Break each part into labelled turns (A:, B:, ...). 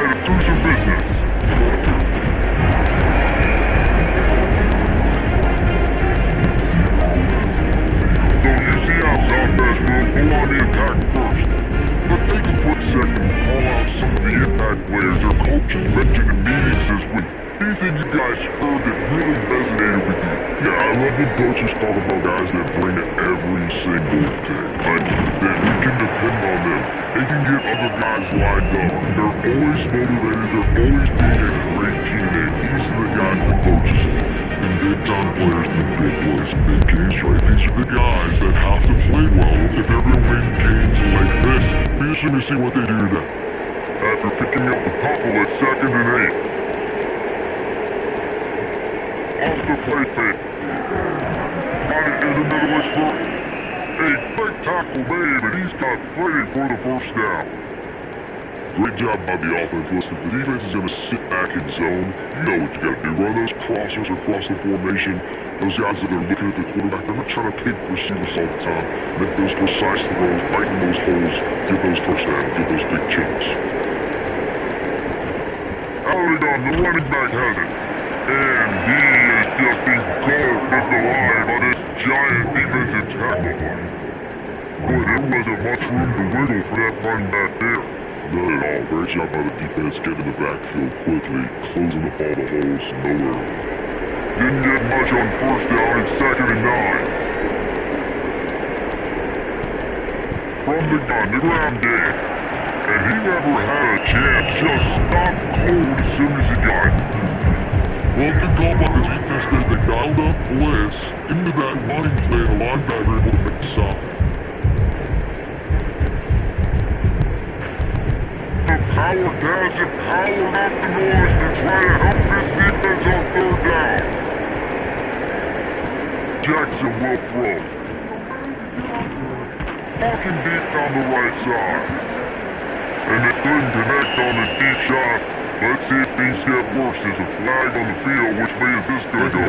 A: outside and do some business. So UCF's offense will go on the attack first. Let's take a quick second and call out some of the impact players or coaches mentioned in meetings this week. Anything you guys heard that really resonated with you? Yeah, I love when coaches talk about guys that bring it every single day. Like, that we can depend on them. They can get other guys lined up. They're always motivated. They're always being a great teammate. These are the guys that coaches love. And big-time players make big plays in big games, right? These are the guys that have to play well if they're going to win games like this. Be interesting to see what they do then. After picking up the couple at 2nd and 8. Off the play fake. Got it in the middle of spurt. A quick tackle made, but he's got plenty for the first down. Great job by the offense. Listen, the defense is going to sit back in zone. You know what you got to do. Run those crossers across the formation. Those guys that are looking at the quarterback, they're not trying to pick receivers all the time. Make those precise throws, right in those holes, get those first downs, get those big chunks. Out it on, the running back has it. And he is just engulfed at the line by this giant defensive tackle. Boy, there wasn't much room to wiggle for that run back there. Not at all. Great job by the defense getting in the backfield quickly, closing up all the holes, nowhere. Didn't get much on first down and 2nd and 9. From the gun, the ground game. And he never had a chance, just stopped cold as soon as he got it. Well, good call by the defense there. They dialed up blitz into that line play, and the linebacker able to make the stop. The power downs and powered up the noise to try to help this defense on 3rd down. Jackson will throw. Walking deep down the right side. And it couldn't connect on the deep shot. Let's see if things get worse. There's a flag on the field. Which way is this going to go?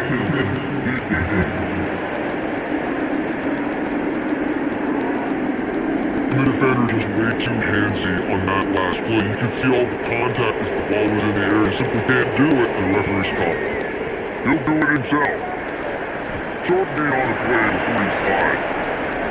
A: The defender just way too handsy on that last play. You can see all the contact as the ball was in the air. He simply can't do it, and the referee's called. He'll do it himself. Short gain on the play before he slides.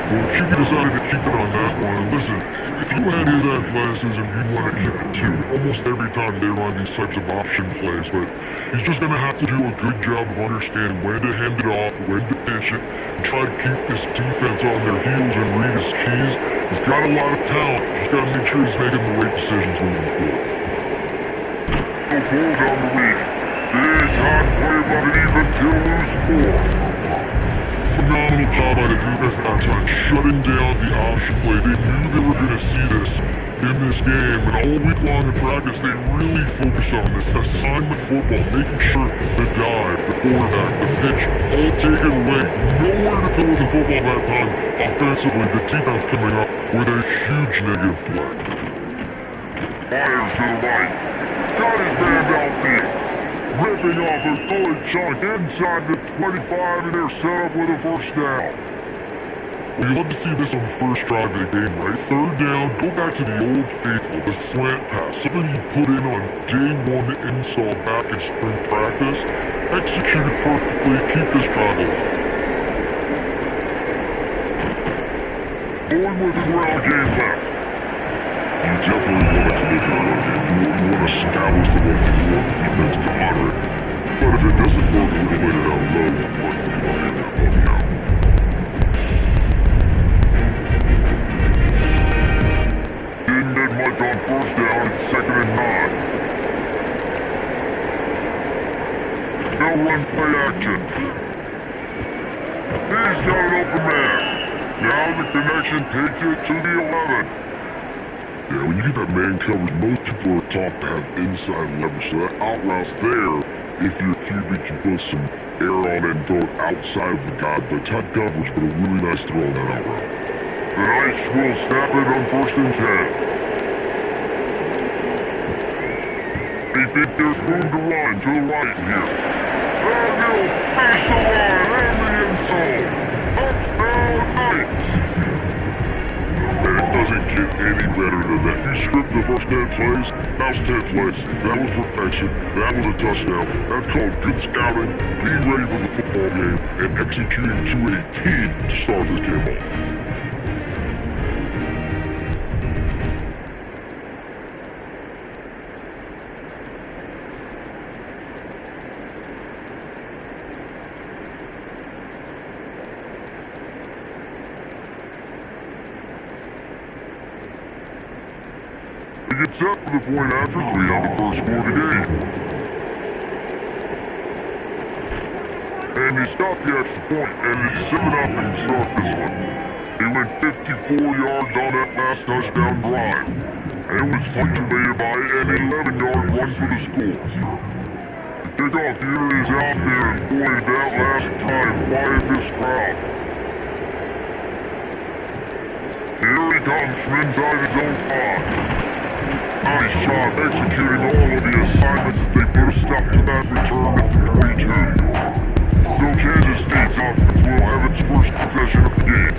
A: Well, QB decided to keep it on that one. Listen, if you had his athleticism, you'd want to keep it too. Almost every time they run these types of option plays, but he's just going to have to do a good job of understanding when to hand it off, when to pitch it, and try to keep this defense on their heels and read his keys. He's got a lot of talent. He's got to make sure he's making the right decisions moving forward. No goal down the lead. Big time play by the defense to lose 4. Phenomenal job by the defense that time, shutting down the option play. They knew they were going to see this in this game, and all week long in practice, they really focused on this assignment football, making sure the dive, the quarterback, the pitch, all taken away. Nowhere to go with the football that time. Offensively, the defense coming up with a huge negative play. Fires to the right. Got his man downfield. Ripping off a good chunk inside the 25, and they're set up with a first down. Well, you love to see this on the first drive of the game, right? 3rd down, go back to the old faithful, the slant pass. Something you put in on day 1 install back in spring practice. Execute it perfectly, keep this drive alive. Going with the ground game left. You definitely want to commit to the run game. You want to establish the run game. You want the defense to honor it. But if it doesn't work, a little later down low, you want to hand that puppy out. Didn't get much on first down. It's 2nd and 9. No run play action. He's got an open man. Now the connection takes it to the 11. Yeah, when you get that man coverage, most people are taught to have inside leverage, so that out route's there if your QB can put some air on it and throw it outside of the guy, but tight coverage, but a really nice throw on that out route. The Knights will snap it on 1st and 10. They think there's room to run to the right here. And they'll face the line and the end zone. Touchdown Knights! It doesn't get any better than that. You script the first 10 plays, that was 10 plays. That was perfection. That was a touchdown. That's called good scouting, being ready for the football game, and executing to a team to start this game off. We get set for the point after, so we have the first score of the game. And they stopped the extra point, and it's 7-0 to start this one. They went 54 yards on that last touchdown drive. And it was punctuated by an 11-yard run for the score. The kickoff unit is out there, and boy, that last drive quiet this crowd. Here he comes from inside his own 5. Nice shot, executing all of the assignments as they put a stop to that return at the 22. So Kansas State's offense will have its first possession of the game.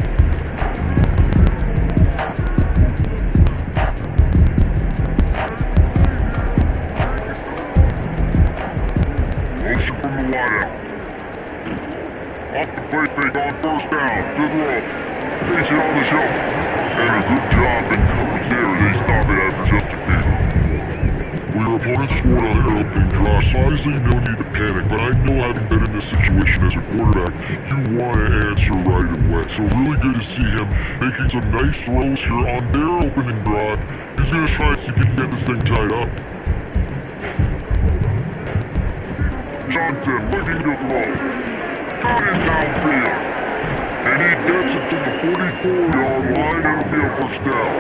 A: Motion from the wideout. Off the play fake on first down. Good roll. Takes it on the shoulder. And a good job in coverage there. They stop it after just a few. Your opponent scored on their opening drive, so obviously no need to panic, but I know having been in this situation as a quarterback, you want to answer right away. So really good to see him making some nice throws here on their opening drive. He's going to try to see if he can get this thing tied up. Johnson looking to throw. Got it downfield. And he gets it to the 44-yard line, and it'll be a first down.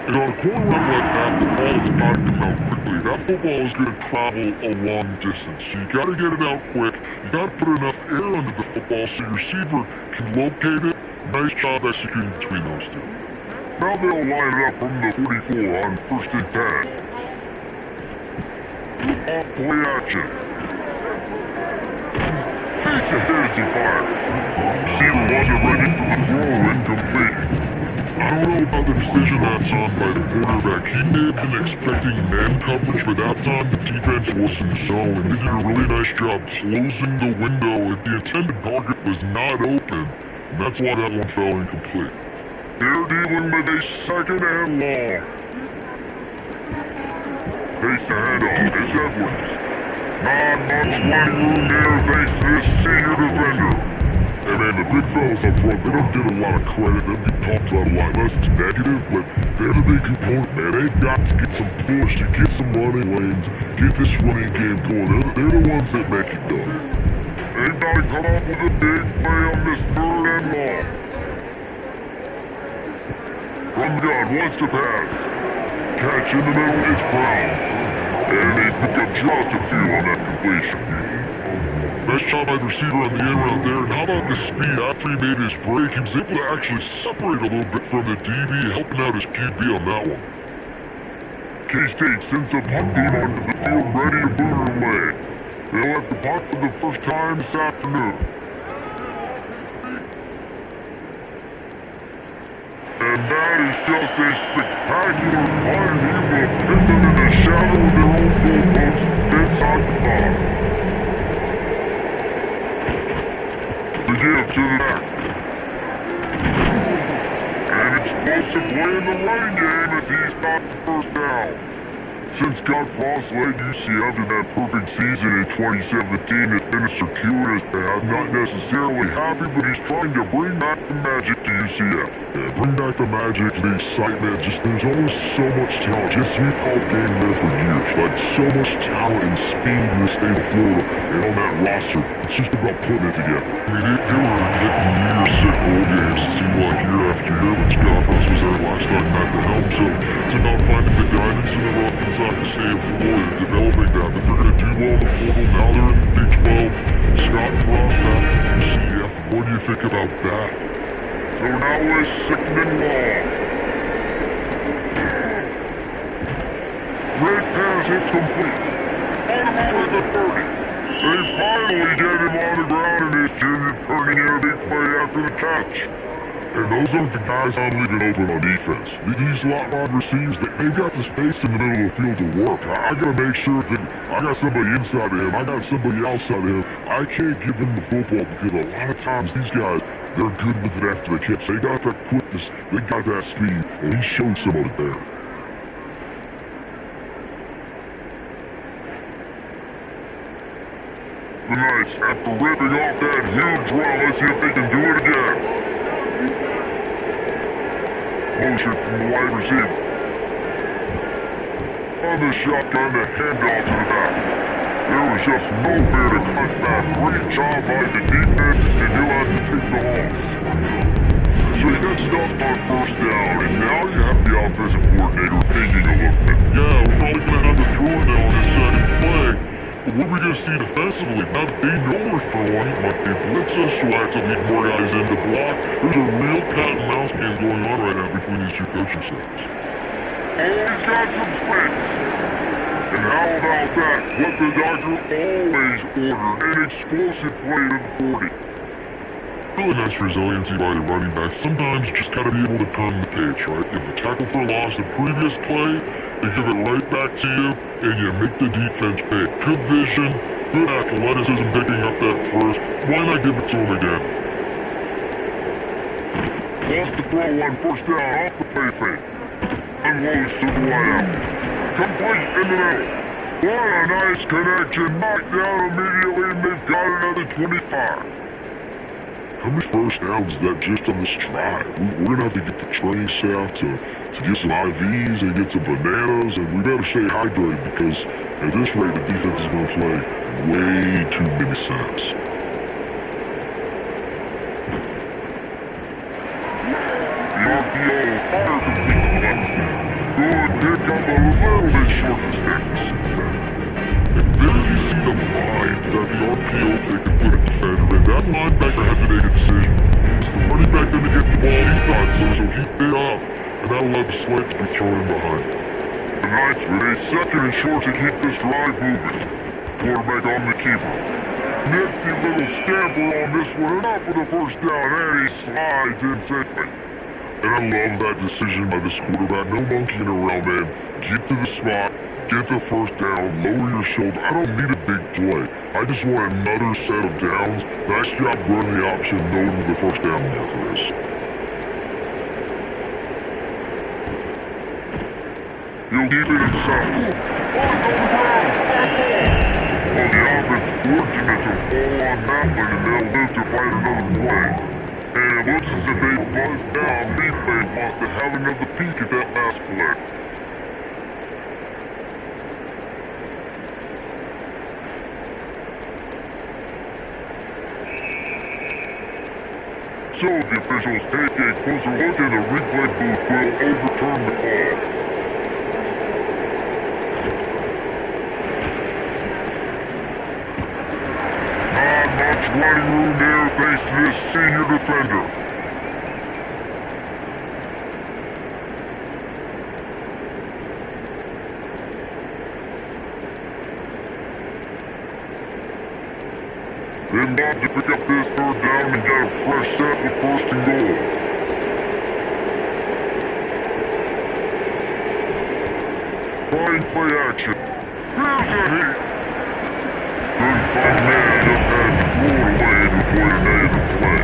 A: And on a corner run like that, the ball has got to come out quickly. That football is going to travel a long distance. So you got to get it out quick. You got to put enough air under the football so your receiver can locate it. Nice job executing between those two. Now they'll line it up from the 44 on 1st and 10. Off play action. Takes a hit as he fires. Receiver wasn't ready for the throw, incomplete. I don't know about the decision that time by the quarterback. He may have been expecting man coverage, but that time the defense wasn't showing. They did a really nice job closing the window if the intended target was not open. And that's why that one fell incomplete. They're dealing with a 2nd and long. Takes the handoff. It's Edwards. Not much running room there thanks to this senior defender. And man, the big fellas up front, they don't get a lot of credit. They don't get talked about a lot unless it's negative, but they're the big component, man. They've got to get some push, to get some running lanes, get this running game going. They're the ones that make it done. They've got to come up with a big play on this 3rd and long. From the gun, wants to pass. Catch in the middle, it's Brown. And they pick up just a few on that completion. Nice job by the receiver on the end route there. And how about the speed after he made his break? He was able to actually separate a little bit from the DB, helping out his QB on that one. K-State sends the punt team onto the field ready to boot her away. They'll have to punt for the first time this afternoon. And that is just a spectacular punt, and he will pin them in the shadow of their own goalpost inside the 5. The give to the back. And explosive play in the running game as he's got the first down. Since Scott Frost led UCF in that perfect season in 2017, it's been a circuitous path. Not necessarily happy, but he's trying to bring back the magic to UCF. Yeah, bring back the magic, the excitement. Just there's always so much talent. Just we called game there for years. Like so much talent and speed in the state of Florida and on that roster. It's just about putting it together. I mean, they were hitting New Year's Six bowl games. It seemed like year after year when Scott Frost was there last time at the helm. So it's about finding the guidance in the rough inside the state of Florida, developing that. But they're going to do well in the portal. Now they're in the Big 12. Scott Frost back from UCF. What do you think about that? So now it's 2nd and long. Great pass hits complete. On the way to 30. They finally get him on the ground, and his junior turning in a big play after the catch. And those aren't the guys I'm leaving open on defense. These slot wide receivers, they've got the space in the middle of the field to work. I gotta make sure that I got somebody inside of him, I got somebody outside of him. I can't give him the football because a lot of times these guys, they're good with it after the catch. They got that quickness, they got that speed, and he showed some of it there. The Knights, after ripping off that huge run, let's see if they can do it again. Motion from the wide receiver. On the shotgun, the handoff to the back. There was just nowhere to cut back. Great job by the defense, and you had to take the loss. So you got stuffed on first down, and now you have the offensive coordinator thinking a little bit. Yeah, we're probably going to have to throw it now on this second play. But what are we going to see defensively? Now they know we're throwing, but they blitz us, so I have to lead more guys in to block. There's a real cat and mouse game going on right now between these two coaching staffs. Always got some space. And how about that? What the doctor always ordered, an explosive play to the 40. Really nice resiliency by the running back. Sometimes you just gotta be able to turn the page, right? You have a tackle for loss the previous play, they give it right back to you, and you make the defense pay. Good vision, good athleticism picking up that first. Why not give it to him again? Lost the throw on first down off the play fake. Unloads to the wideout. Complete in the middle. What a nice connection. Knocked down immediately, and they've got another 25. How many first downs is that just on this drive? We're gonna have to get the training staff to get some IVs and get some bananas, and we better stay hydrated because at this rate the defense is gonna play way too many snaps. The RPO fire complete to left. Good pick up a little bit short of sticks. And there you see the mind that the RPO they can put a defender in. That linebacker had to make a decision. Is the running back gonna get the ball? He thought so he bit up, and that allowed the swipe to be thrown in behind. The Knights with a second and short to keep this drive moving. Quarterback on the keeper. Nifty little scamper on this one, enough for the first down, and he slides in safely. And I love that decision by this quarterback. No monkeying around, man. Get to the spot. Get the first down, lower your shoulder. I don't need a big play. I just want another set of downs. Nice job running the option, knowing where the first down marker is. He'll keep it inside. On the ground, well, the offense fortunate to fall on that one, and they'll live to fight another play. And it looks as if they've buzzed down. Meatbait wants to have another peek at that last play. So the officials take a closer look and the replay booth will overturn the call. Not much running room there thanks to this senior defender. Then Bob to pick up this third down and get a fresh set with first and goal. Trying play action. Here's a hit. Good fun man just had to throw it away to avoid a negative play.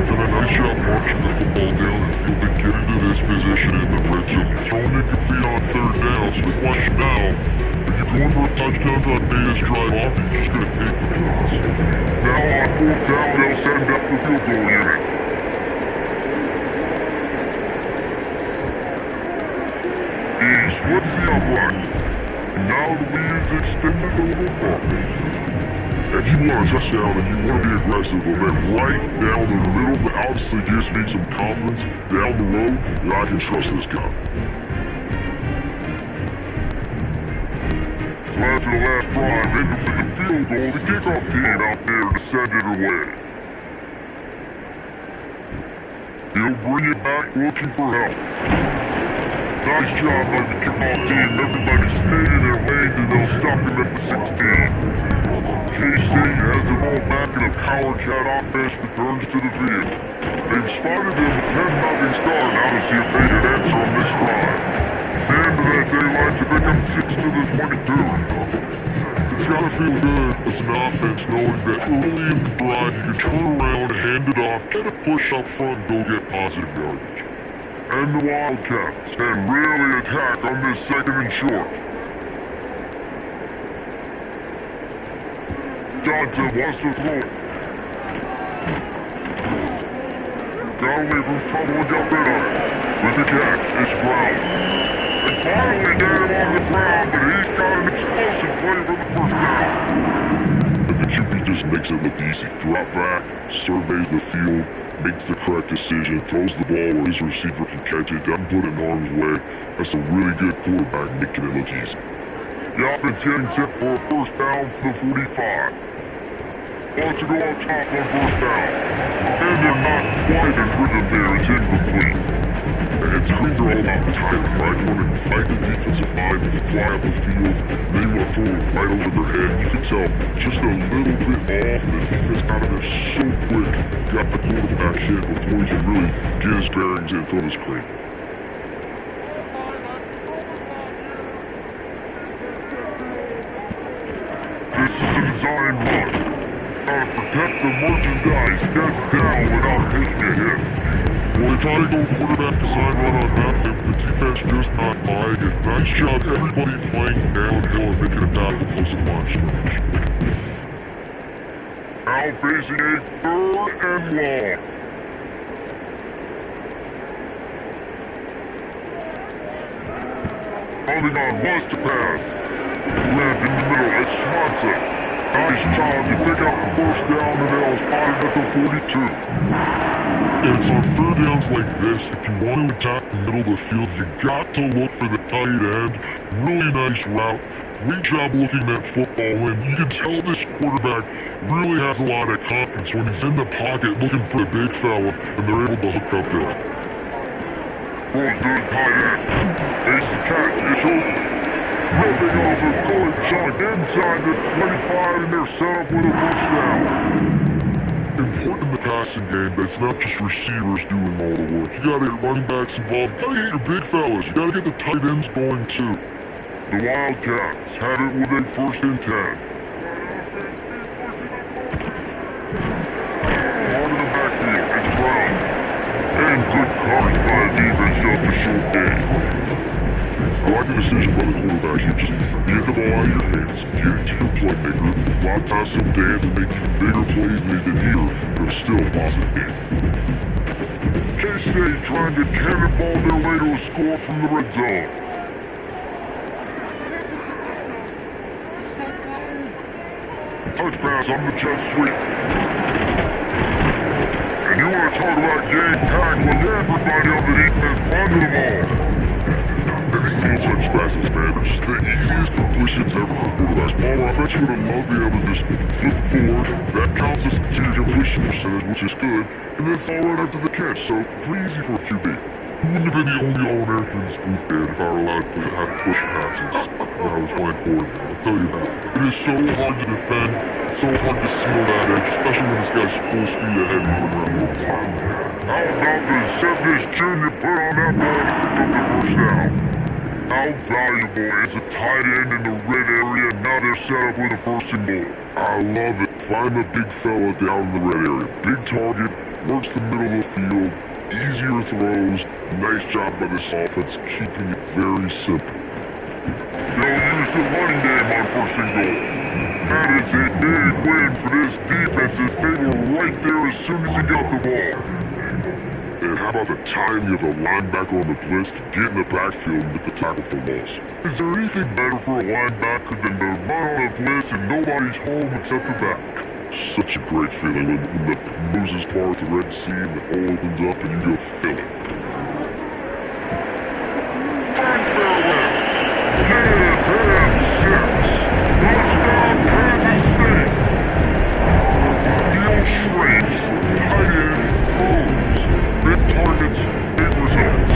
A: Then a nice job marching the football down the field and get into this position in the red zone. You're throwing incomplete on third down, so the question now, going for a touchdown to pay this drive off, you're just going to take the points. Now on fourth down, they'll send up the field goal unit. He splits the uprights. And now the wheels extended a little farther. And you want a touchdown and you want to be aggressive, but man, right down the middle, that obviously gives me some confidence down the road that I can trust this guy. After the last drive, ended with the field goal, the kickoff team out there to send it away. He'll bring it back looking for help. Nice job by the kickoff team. Everybody stayed in their lane and they'll stop him at the 16. K-State has the ball back and a power cat offense returns to the field. They've spotted them a 10-0 start. Now to see if they can answer on this drive. And to that daylight to pick up 6 to the 22. It's gotta feel good as an offense knowing that early in the drive you can turn around, hand it off, get a push up front, and go get positive yardage. And the Wildcats can really attack on this 2nd and short. Johnson wants to throw it. Got away from trouble and got rid of it. With the catch, it's Brown. They finally get him on the ground, but he's got an explosive play for the first down. And the QB just makes it look easy. Drop back, surveys the field, makes the correct decision, throws the ball where his receiver can catch it, doesn't put it in harm's way. That's a really good quarterback making it look easy. The offense getting set for a first down for the 45. Wants to go up top on first down. And they're not quite in rhythm there. It's incomplete. And screens are all about timing, right? You want to fight the defensive line, fly up the field, then you want to throw it right over their head. You can tell just a little bit off, and the defense got in there so quick, got the quarterback hit before he can really get his bearings and throw the screen. This is a design run. Gotta protect the merchandise, gets down without taking a hit. Well, they try to go quarterback design run on that, but the defense just not buying it. Nice job, everybody playing downhill and making a tackle close to the line of scrimmage. Now facing a 3rd and long. Holding on, wants to pass. Grab in the middle, it's Swanson. Nice job to pick up the first down, and they'll spot it at the 42. And it's on 3rd downs like this, if you want to attack the middle of the field, you got to look for the tight end. Really nice route. Great job looking that football in. You can tell this quarterback really has a lot of confidence when he's in the pocket looking for the big fella, and they're able to hook up there. Throws to the tight end. Ace Cat is open. Ripping off a good chunk inside the 25, and they're set up with a first down. Important in the passing game, that's not just receivers doing all the work. You gotta get running backs involved. You gotta get your big fellas. You gotta get the tight ends going too. The Wildcats have it with a 1st and 10. Part of the backfield, it's Brown. And good coverage by the defense, just a short gain. I like the decision by the quarterback. You just get the ball out of your hands, get it to your playmaker. A lot of times he'll dance and make even bigger plays than he did here, but it's still a positive game. K-State trying to cannonball their way to a score from the red zone. Touch pass on the jet sweep. And you want to talk about game tackling, everybody on the defense running the ball. And these little touch passes, man, are just the easiest completions ever for quarterbacks. Palmer, I bet you would have loved being able to just flip forward. That counts as to your completion percentage, which is good. And then it's all right after the catch, so pretty easy for a QB. Who wouldn't have been the only All-American in this booth, man, if I were allowed to have push passes when I was playing quarterback? I'll tell you that. It is so hard to defend, so hard to seal that edge, especially when this guy's full speed ahead of you around the inside. How about the Cephas Jr. put on that ball and picked up the first down? How valuable is a tight end in the red area? Now they're set up with a 1st and goal. I love it. Find the big fella down in the red area. Big target, works the middle of the field, easier throws. Nice job by this offense, keeping it very simple. They'll use the running game on 1st and goal. That is a big win for this defense as they were right there as soon as he got the ball. And how about the timing of the linebacker on the blitz to get in the backfield and get the tackle for loss? Is there anything better for a linebacker than to run on a blitz and nobody's home except the back? Such a great feeling when the Moses part the Red Sea and the hole opens up and you go fill it. Frank Merrill, give him 6. Touchdown Kansas State. Field straight, tight end, Rose. Big targets, big results.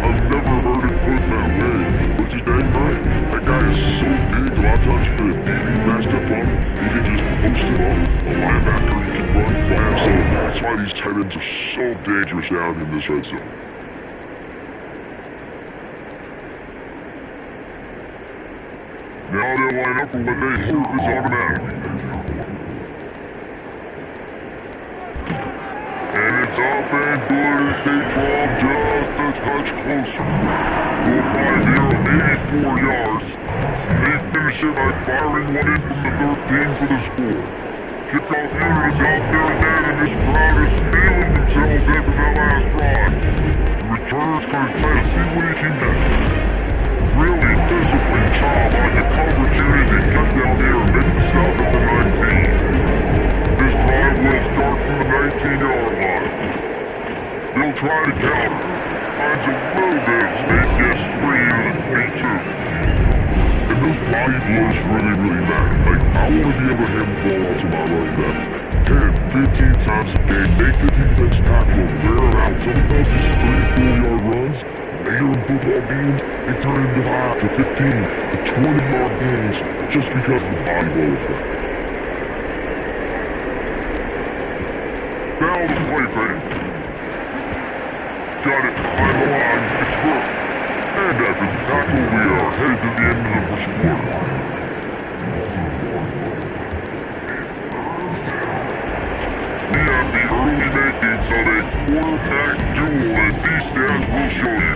A: I've never heard it put that way, but you're dang right. That guy is so big, a lot of times you put a DB back things are so dangerous down in this red zone. Now they line up for what they hope is automatic. And it's up and good as they draw just a touch closer. They'll drive here of 84 yards. They finish it by firing one in from the 13 for the score. Kickoff unit is out there again, and this crowd is feeling themselves after that last drive. The returner's going to try to see what he can get. Really disciplined job on the coverage unit to get down there and make the stop at the 19. This drive will start from the 19-yard line. They'll try to counter. Finds a little bit of space, yes, 3 to the 22. And those body blows really matter. Like, I want to be able to hand the ball off to my running back 10, 15 times a game, make the defense tackle, wear them out. Sometimes these 3 4-yard runs, later in football games, they turn into 5 to 15 to 20-yard gains just because of the body blow effect. Now the play fake. Got it behind the line, it's broke. And after the tackle, we are headed to the end of the first quarter. We have the early makings of a quarterback duel as these stats will show you.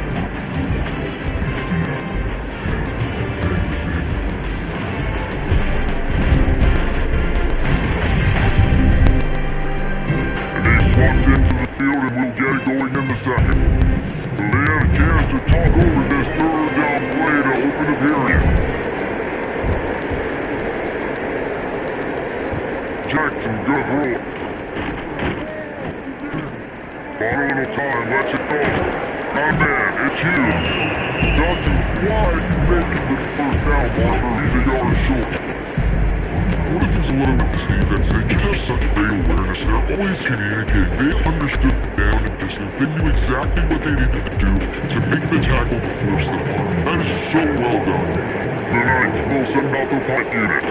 A: And they swapped into the field and we'll get it going in the second. They had a chance to talk over this third down play to open the period. Jackson, good roll. Bottle of time, lets it go. Oh man, it's Hughes. Doesn't quite make it to the first down marker, he's a yard short. One of the things I love about this defense is they just have such great awareness. They're always communicating. They understood the down and distance. They knew exactly what they needed to do to make the tackle to force the punt. That is so well done. The Knights will send out their punt unit.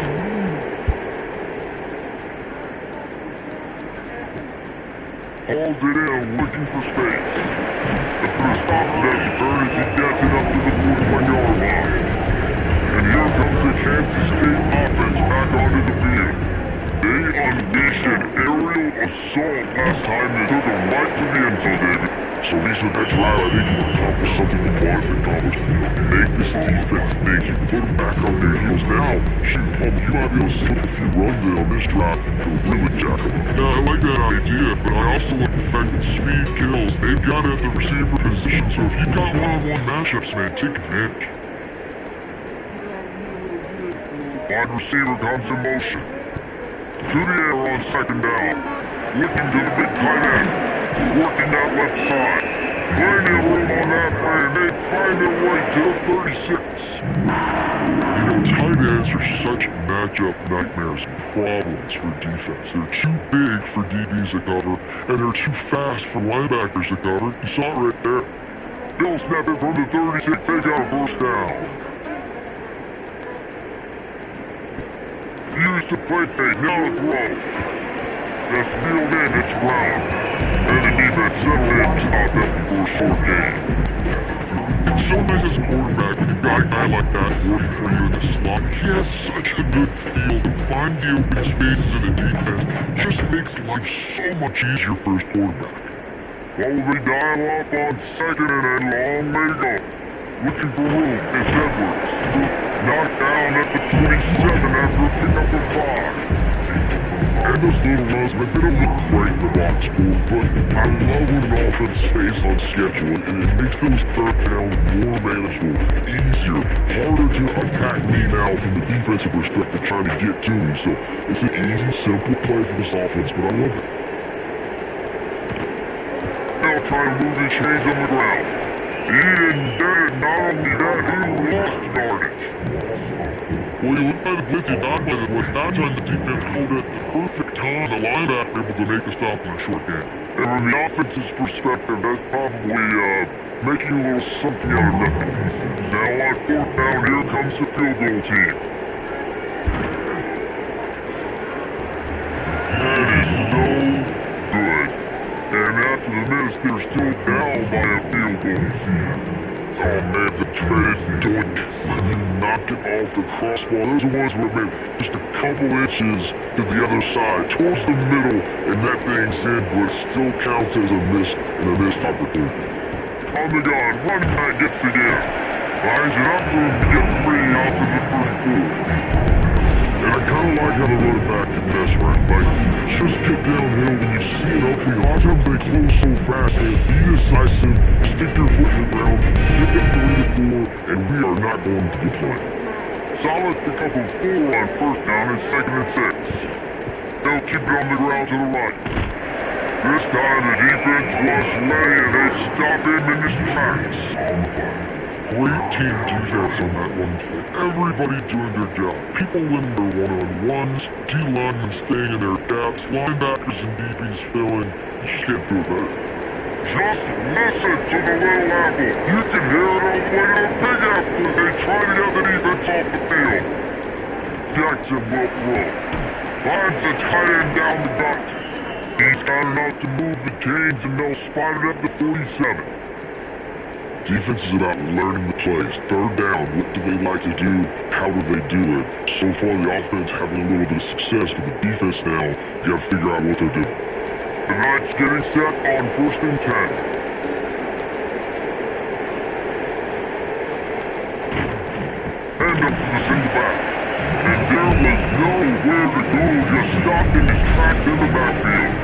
A: Hauls it in, looking for space. They put a stop to that return as he gets it up to the 41-yard line. And here comes the Kansas State offense back onto the field. They unleashed an aerial assault last time they took them right to the end zone, David. So at least with that drive, I think you accomplished something you wanted to accomplish. Make this defense think. You put them back on their heels. Now, shoot, you might be able to slip a few runs in on this drive to really jack them up. Yeah, I like that idea, but I also like the fact that speed kills. They've got it at the receiver position, so if you've got one-on-one matchups, man, take advantage. Wide receiver comes in motion. To the air on second down. Looking to the big tight end. Working that left side. Plenty of room on that play, and they find their way to the 36. You know, tight ends are such matchup nightmares and problems for defense. They're too big for DBs to cover, and they're too fast for linebackers to cover. You saw it right there. They'll snap it from the 36, they got a first down. Use the play fake, now to throw. That's field in, it's Brown. And the defense settled in to stop that before a short gain. It's so nice as a quarterback when you've got a guy like that working for you in the slot. He has such a good feel to find the open spaces in the defense. Just makes life so much easier for his quarterback. Well, they dial up on second and long they go. Looking for room, it's Edwards. Knocked down at the 27 after a pickup of 5. And those little runs, man, they don't look great in the box score, but I love when an offense stays on schedule and it makes those third downs more manageable, easier, harder to attack me now from the defensive perspective trying to get to me. So it's an easy, simple play for this offense, but I love it. Now trying to move these chains on the ground. He didn't get it, not only that, he lost yardage. Well, you look by the blitz he got by the West. That time the defense called it the perfect time. The linebacker able to make the stop in a short game. And from the offense's perspective, that's probably making a little something out of nothing. Now on fourth down, here comes the field goal team. That is no good. And after the minutes they're still down by a field goal. Oh man, the dreaded doink when you knock it off the crossbar. Those are ones where maybe just a couple inches to the other side, towards the middle, and that thing's in, but it still counts as a miss and a missed opportunity. On the gun, running back gets the gift. Lines it up for him to get 3 out to the 34. And I kinda like how the running back can mess around. Like, just get downhill when you see it open. A lot of times they close so fast, man. Be decisive, stick your foot in the ground, pick up 3 to 4, and we are not going to be playing. Solid pick up of 4 on first down and 2nd and 6. They'll keep it on the ground to the right. This time the defense was ready and they stop him in his tracks. Great team defense on that one play. Everybody doing their job. People winning their one-on-ones, D-linemen staying in their gaps, linebackers and DBs filling. You just can't do it better. Just listen to the little apple. You can hear it all the way to the big apple as they try to get the defense off the field. Jackson will throw. Finds the tight end down the back. He's got enough to move the chains and they'll spot it at the 47. Defense is about learning the plays. 3rd down, what do they like to do? How do they do it? So far the offense having a little bit of success, but the defense now, you gotta figure out what they're doing. The Knights getting set on 1st and 10. Hand up to the single back. And there was nowhere to go, just stopped in his tracks in the backfield.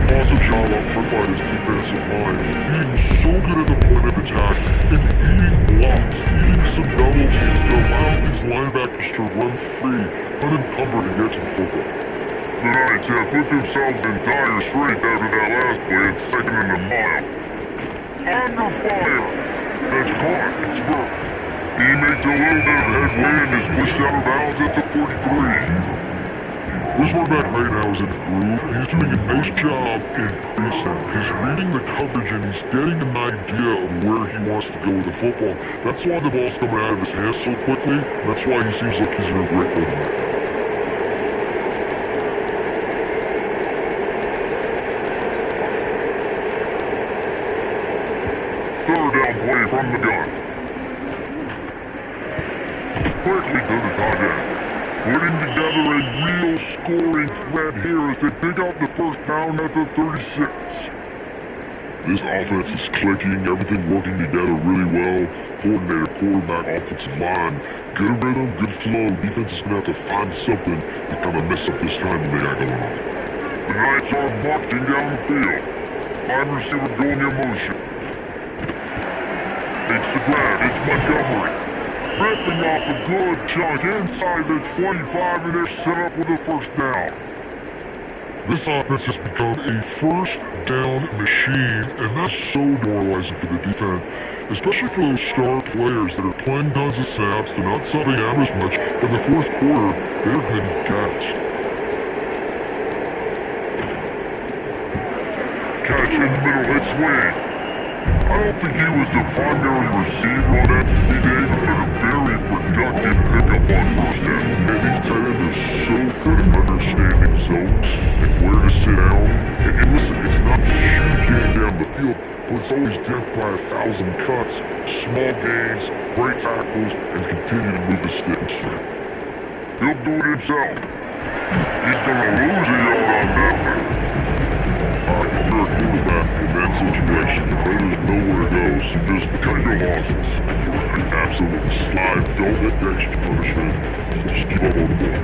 A: Awesome job up front by his defensive line, being so good at the point of attack and eating blocks, eating some double teams that allows these linebackers to run free, unencumbered and get to the football. The Knights have put themselves in dire straits after that last play at 2nd and a mile. Under fire! That's caught, it's burnt. He makes a little bit of headway and is pushed out of bounds at the 43. This running back right now is in the groove, and he's doing a nice job in pre-snap. He's reading the coverage and he's getting an idea of where he wants to go with the football. That's why the ball's coming out of his hands so quickly. That's why he seems like he's in a great rhythm right now. Third down play from the gun. Quickly to the tight end. Putting together a real scoring threat here as they pick up the 1st down at the 36. This offense is clicking, everything working together really well. Coordinator, quarterback, offensive line. Good rhythm, good flow. Defense is going to have to find something to kind of mess up this time they got going on. The Knights are marching down the field. 5 receiver going in motion. Makes the grab, it's Montgomery. Ripping off a good chunk inside the 25 and they're set up with a 1st down. This offense has become a 1st down machine, and that's so demoralizing for the defense, especially for those star players that are playing tons of snaps, they're not subbing out as much, but in the 4th quarter, they're going to be gassed. Catch in the middle, hit swing. I don't think he was the primary receiver on that day, but a very productive pickup on 1st down. And these tight ends are so good at understanding zones and where to sit down. And listen, it's not just huge gain down the field, but it's always death by 1,000 cuts, small gains, great tackles, and continue to move the sticks. He'll do it himself. He's gonna lose a yard on that one. If you're a quarterback in that situation, you know there's nowhere to go, so just cut your losses. You absolutely slide, don't get the extra punishment, just give up on the ball.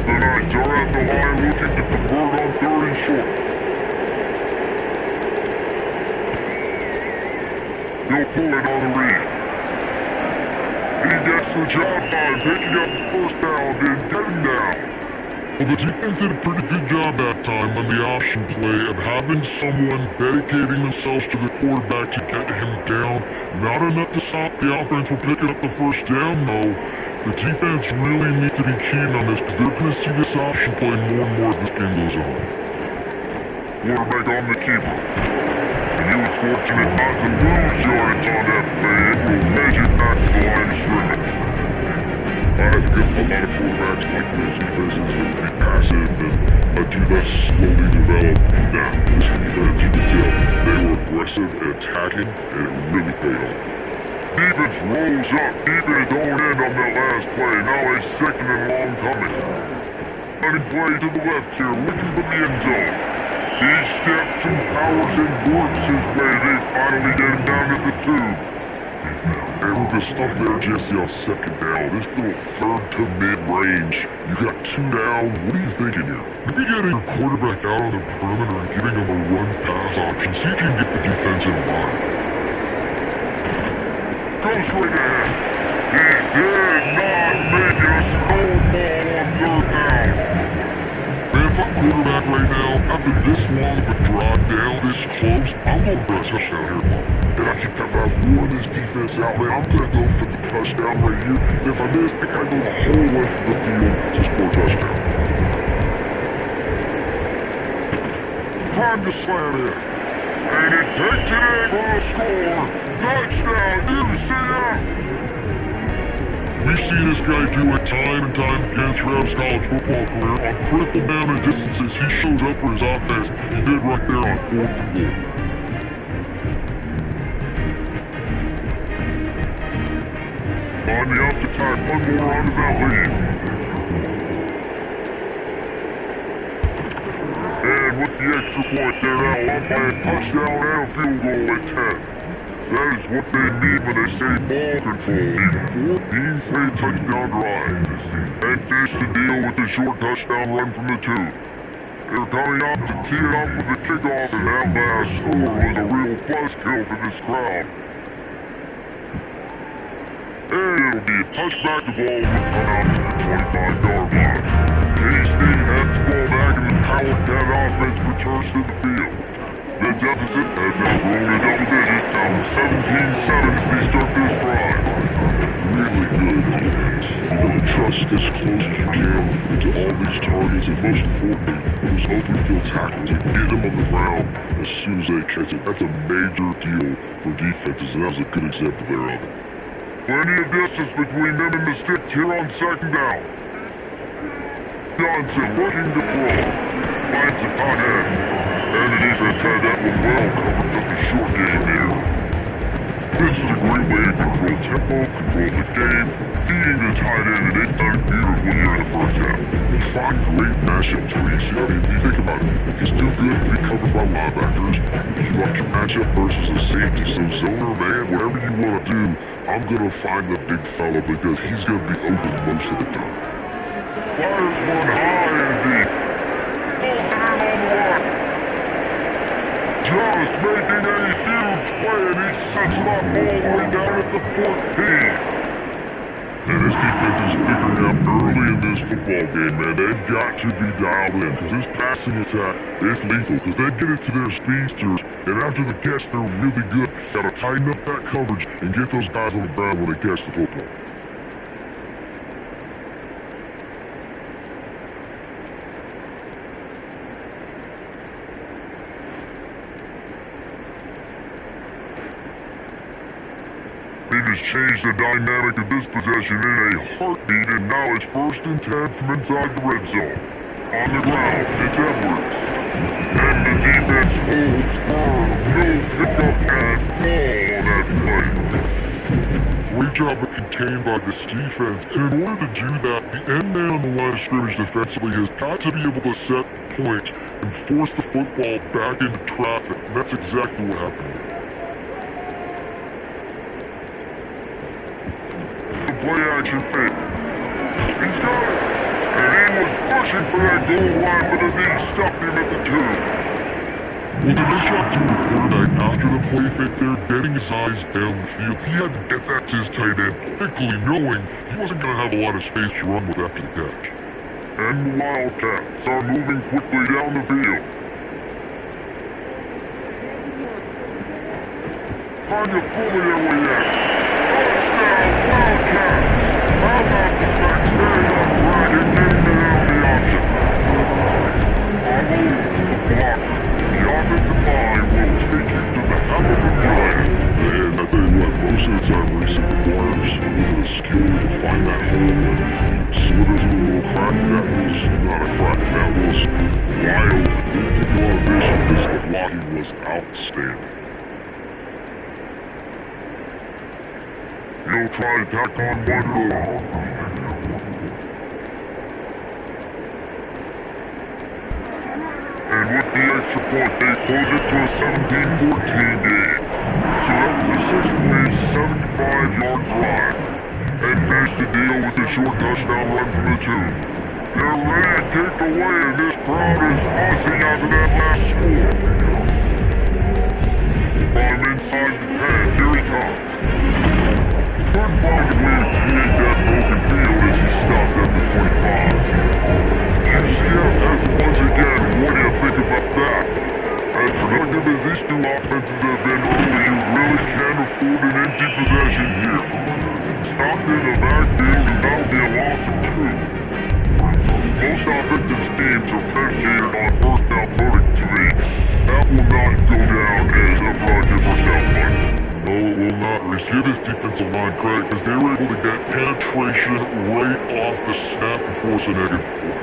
A: The Knights are at the line looking to convert on 3rd and short. He'll pull it on the read. He gets the job done, picking up the 1st down and getting down. Well, the defense did a pretty good job that time on the option play of having someone dedicating themselves to the quarterback to get him down. Not enough to stop the offense from picking up the 1st down, though. The defense really needs to be keen on this because they're going to see this option play more and more as this game goes on. Quarterback on the keeper. And he was fortunate not to lose yardage on that play. It will wedge it back to the line of scrimmage. I think a lot of quarterbacks like those defenses that will be passive and let you let slowly develop aggressive and attacking, and it really paid off. Defense rolls up, keeping it going in on that last play. Now a second and long coming. Running play to the left here, looking for the end zone. He steps and powers and works his way. They finally get him down to the 2. And with the stuff there, Jesse, on second down, this little third to mid-range, you got 2 down. What are you thinking here? Maybe getting your quarterback out on the perimeter and giving him a run-pass option. See if you can get the defense in line. Goes right ahead. He did not make it a snowball on third down. Man, if I'm quarterback right now, after this long of a drive down this close, I'm going for a touchdown here, Mom. And I keep that run this defense out, man. I'm going to go for the touchdown right here. And if I miss, I got to go the whole length of the field to score a touchdown. Time to slam in. And it takes it in for a score. Touchdown, UCF! We've seen this guy do it time and time again throughout his college football career. On critical down and distances, he shows up for his offense. He did right there on 4th and goal. On the up attack, one more onto that lead. And with the extra point, they're now up by a touchdown and a field goal at 10. That is what they mean when they say ball control. A 14-play touchdown drive. And finish the deal with a short touchdown run from the 2. They're coming up to tee it up for the kickoff, and that last score was a real buzzkill for this crowd. And it'll be a touchback. The ball will come out to the 25-yard line. K-State has the ball back, and the Power Cat offense returns to the field. The deficit has now grown to double digits, down 17-7 as they start this drive. Really good defense. You want to trust as close as you can to all these targets, and most importantly, those open field tackles and get them on the ground as soon as they catch it. That's a major deal for defenses, and that was a good example there of it. Plenty of distance between them and the sticks here on second down. Johnson looking to throw. Finds the tight end. And the defense had that one well covered, just a short game here. This is a great way to control tempo, control the game, feeding the tight end, and they've done it beautifully here in the first half. Find great matchups where you think about it. He's too good to be covered by linebackers. You like your matchup versus a safety, so zoner, man, whatever you want to do, I'm going to find the big fella because he's going to be open most of the time. Fires one high and deep. Pulls it in on the line. Just making a huge play, and he sets it up all the way down at the 14. And this defense is figuring out early in this football game, man. They've got to be dialed in, because this passing attack is lethal, because they get it to their speedsters, and after the catch, they're really good. Got to tighten up that coverage and get those guys on the ground when they catch the football. They've just changed the dynamic of this possession in a heartbeat, and now it's 1st and 10 from inside the red zone. On the ground, it's Edwards. And the defense holds firm. No pickup at all on that play. Great job of contained by this defense. And in order to do that, the end man on the line of scrimmage defensively has got to be able to set the point and force the football back into traffic. And that's exactly what happened. Play action fake. He's got it. And he was pushing for that goal line, but the D stopped him at the 2. With a nice job to the quarterback after the play fake there, getting his eyes down the field, he had to get that to his tight end quickly, knowing he wasn't going to have a lot of space to run with after the catch. And the Wildcats are moving quickly down the field. Trying to bully their way out. Touchdown, Wildcats! How about this back staying on track and getting it out of the option? Follow the blocker. The offensive line will take you to the Hallelujah land. And I tell you what, most of the time racing requires a little bit of skill to find that hole and slither through a little crack. That was not a crack, that was wild. It took a lot of vision because the blocking was outstanding. He'll try to tack on one more. And with the extra point, they close it to a 17-14 game. So that was a 6-play, 75-yard drive. And finish the deal with a short touchdown run from the 2. They're ready to take away, and this crowd is buzzing after that last score. From inside the pen, here he comes. Couldn't find a way to create that broken field as he stopped at the 25. UCF has once again, what do you think about that? As productive as these two offenses have been early, you really can't afford an empty possession here. Stopped in the backfield and that'll be a loss of 2. Most offensive schemes are predicated on first down productivity. That will not go down as a productive first down play. No, it will not. Reese, give this defensive line credit because they were able to get penetration right off the snap and force a negative play.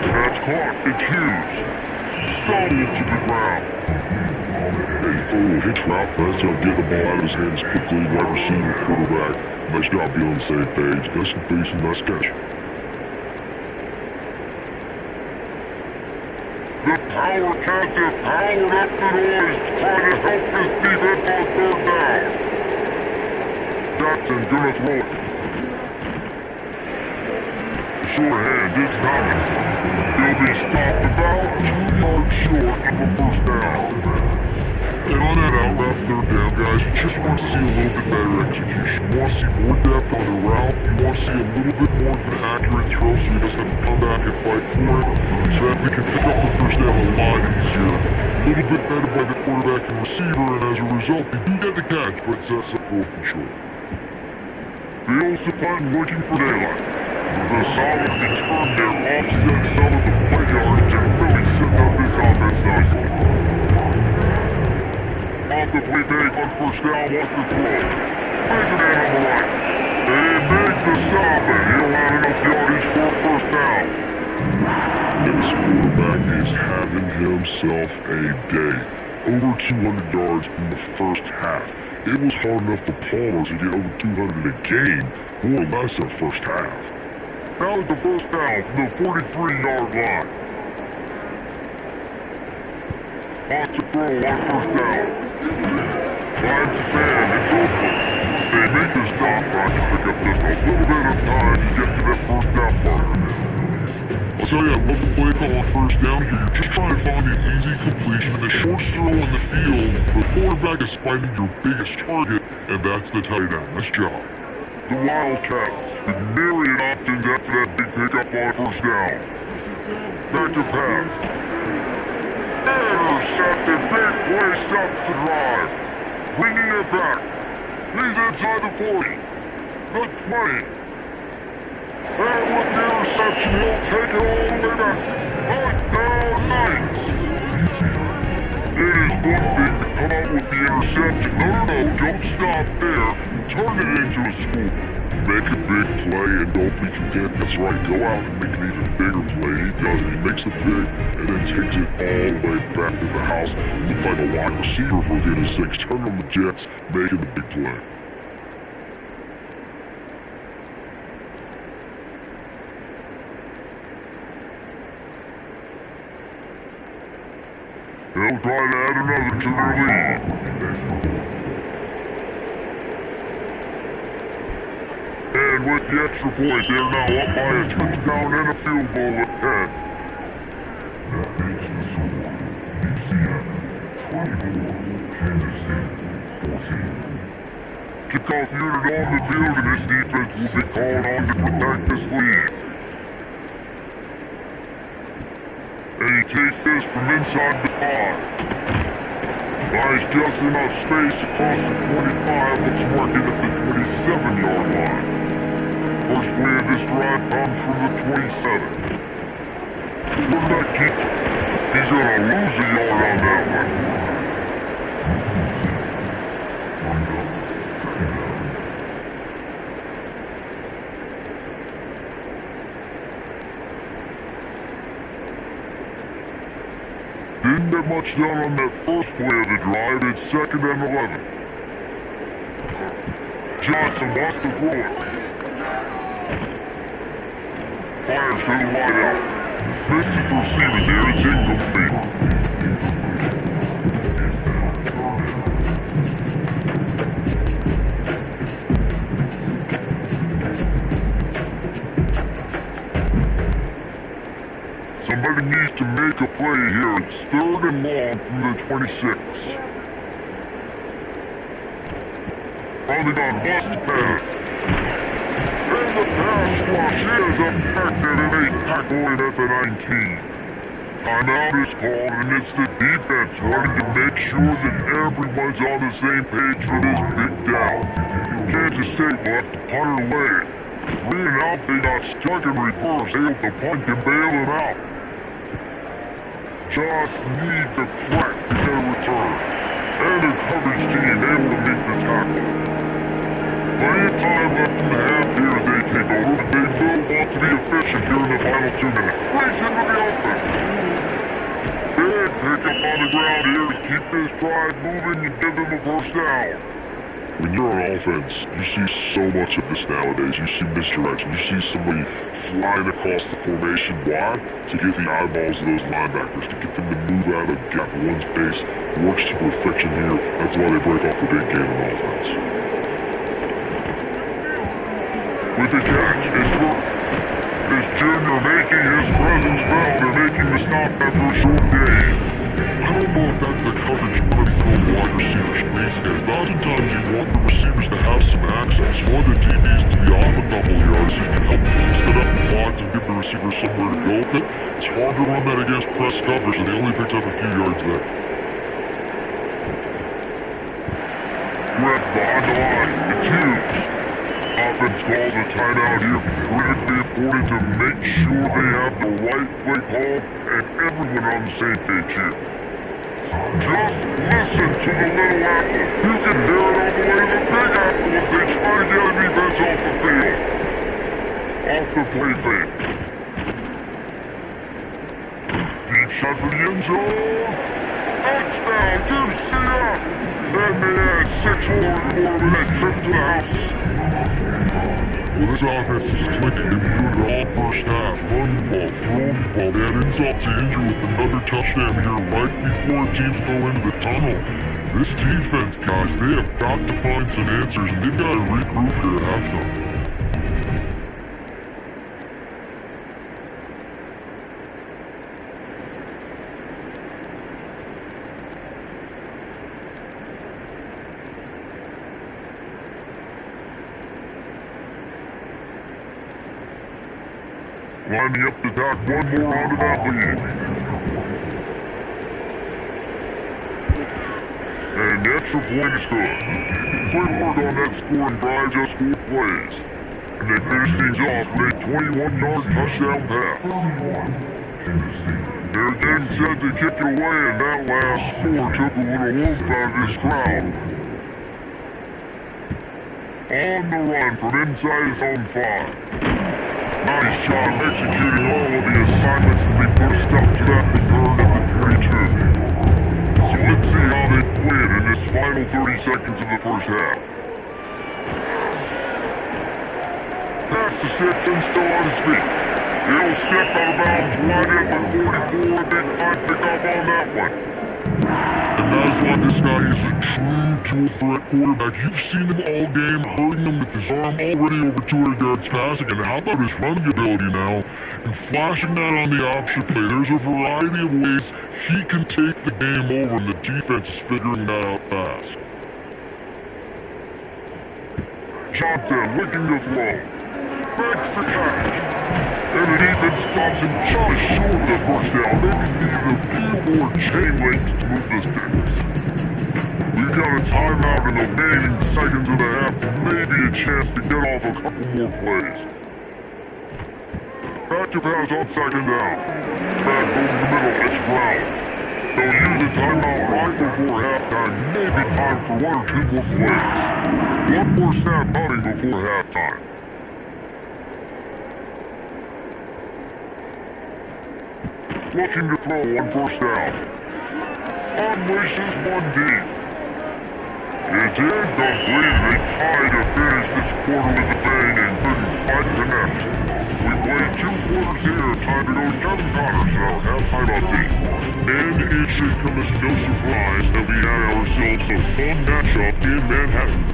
A: That's caught. It's Hughes. Stumbled to the ground. Hey, for a little hitch route, nice job getting the ball out of his hands quickly. Wide receiver, quarterback. Nice job being on the same page. Nice completion, nice catch. The power captain powered up the noise trying to help his defense on 3rd down. Jackson gonna throw it. Short hand, it's Thomas. He'll be stopped about 2 yards short of a first down. And on that out route 3rd down, guys, you just want to see a little bit better execution. You want to see more depth on the route. You want to see a little bit more of an accurate throw so he doesn't have to come back and fight for it. So that we can pick up the first down a lot easier. A little bit better by the quarterback and receiver, and as a result, they do get the catch, but it's up 4th and short. The Olsen punt looking for daylight. The solid return there offset some of the play yardage and really set up this offense nicely. Off the play fake on first down, wants to throw. Makes it in on the right. They make the stop, and he'll have enough yardage for a first down. This quarterback is having himself a day. Over 200 yards in the first half. It was hard enough for Palmer to get over 200 a game, more or less in the first half. Now at the first down from the 43-yard line. Wants to throw on first down. Finds the sand, it's open. They make the stop, trying to pick up just a little bit of time to get to that first down marker. I'll tell you, I love the play call on first down here. You're just trying to find the easy completion and the shortest throw in the field. The quarterback is finding your biggest target, and that's the tight end. Nice job. The Wildcats with myriad options after that big pickup on first down. Back to pass. Intercepted, big play, stops the drive. Bringing it back. He's inside the 40. The 20. And with the interception, he'll take it all the way back. Touchdown Knights. It is one thing to come out with the interception. No, don't stop there. Turn it into a score. Make a big play and don't be content. That's right, go out and make an even bigger play. He does it. He makes the pick and then takes it all the way back to the house. Look like a wide receiver for goodness sakes. Turn on the Jets, making the big play. They'll try to add another to their lead. And with the extra point, they're now up by a touchdown and a field goal ahead.
B: That makes the score UCF 24, Kansas State 14.
A: Kickoff unit on the field, and this defense will be called on to protect this lead. And he takes this from inside the 5. Buys just enough space across the 25, looks marking at the 27-yard line. First play of this drive comes from the 27. Quarterback keeps it. He's gonna lose a yard on that one. Didn't get much done on that first play of the drive. It's 2nd and 11. Johnson wants to throw it. Fires to the wideout. Misses the receiver there. It's incomplete. Somebody needs to make a play here. It's 3rd and long from the 26. Running on bust pass. And the pass rush is effective and they tackle it at the 19. Timeout is called and it's the defense wanting to make sure that everyone's on the same page for this big down. Kansas State left to punt it away. 3 and out, they got stuck in reverse. Able to punt and bail it out. Just need the crack to their return. And the coverage team able to make the tackle. Plenty of time left in the half here as they take over, but they will want to be efficient here in the final 2 minutes. Breaks into the open. Big pickup on the ground here to keep this drive moving and give them a first down. When you're on offense, you see so much of this nowadays. You see misdirection. You see somebody flying across the formation. Why? To get the eyeballs of those linebackers, to get them to move out of gap one space. Works to perfection here. That's why they break off the big game on offense. With the catch, it's Burke. This junior making his presence felt. They're making the stop after a short day. I don't know if that's the coverage you want to be throwing wide receiver screens against. Oftentimes you want the receivers to have some access. You want the DBs to be off a couple yards so you can help set up the blocks and give the receiver somewhere to go with it. It's hard to run that against press coverage, and they only picked up a few yards there. Red behind the line. It's Hughes. Offense calls a timeout here. Critically important to make sure they have the right play call and everyone on the same page here. Just listen to the little apple. You can hear it all the way to the big apple as they try to get a defense off the field. Off the play fake. Deep shot for the end zone. Touchdown, UCF! And they add 6 more with that trip to the house. Well, this offense is clicking. They've been doing it all first half. Run the ball, throw the ball. They had insult to injury with another touchdown here right before teams go into the tunnel. This defense, guys, they have got to find some answers, and they've got to regroup here at halftime. Lining up to dock one more onto that lead. And the extra point is good. Quick work on that scoring drive, just 4 plays. And they finish things off with a 21-yard touchdown pass. They're getting set to kick it away, and that last score took a little oomph out of this crowd. On the run from inside his own 5. Nice job executing all of the assignments as they put a stop to that return of the 32. So let's see how they play it in this final 30 seconds of the first half. Pass to Simpson, still on his feet. He'll step out of bounds right in with 44. Big time pick up on that one. And that's why this guy is a true dual threat quarterback. You've seen him all game, hurting him with his arm, already over 200 yards passing. And how about his running ability now? And flashing that on the option play. There's a variety of ways he can take the game over, and the defense is figuring that out fast. Johnson looking to throw. Back for catch. And the defense stops him just short of the first down. Maybe need a few more chain links to move the sticks. We've got a timeout in the remaining seconds of the half. Maybe a chance to get off a couple more plays. Back to pass on 2nd down. Back over the middle, it's Brown. They'll use a timeout right before halftime. Maybe time for 1 or 2 more plays. 1 more snap coming before halftime. Looking to throw on 1st down. Unleashes 1 deep. It's incomplete. They trying to finish this quarter with a bang and couldn't quite connect. We played 2 quarters here, time to go to Kevin Connors in our halftime update. And it should come as no surprise that we had ourselves a fun matchup in Manhattan.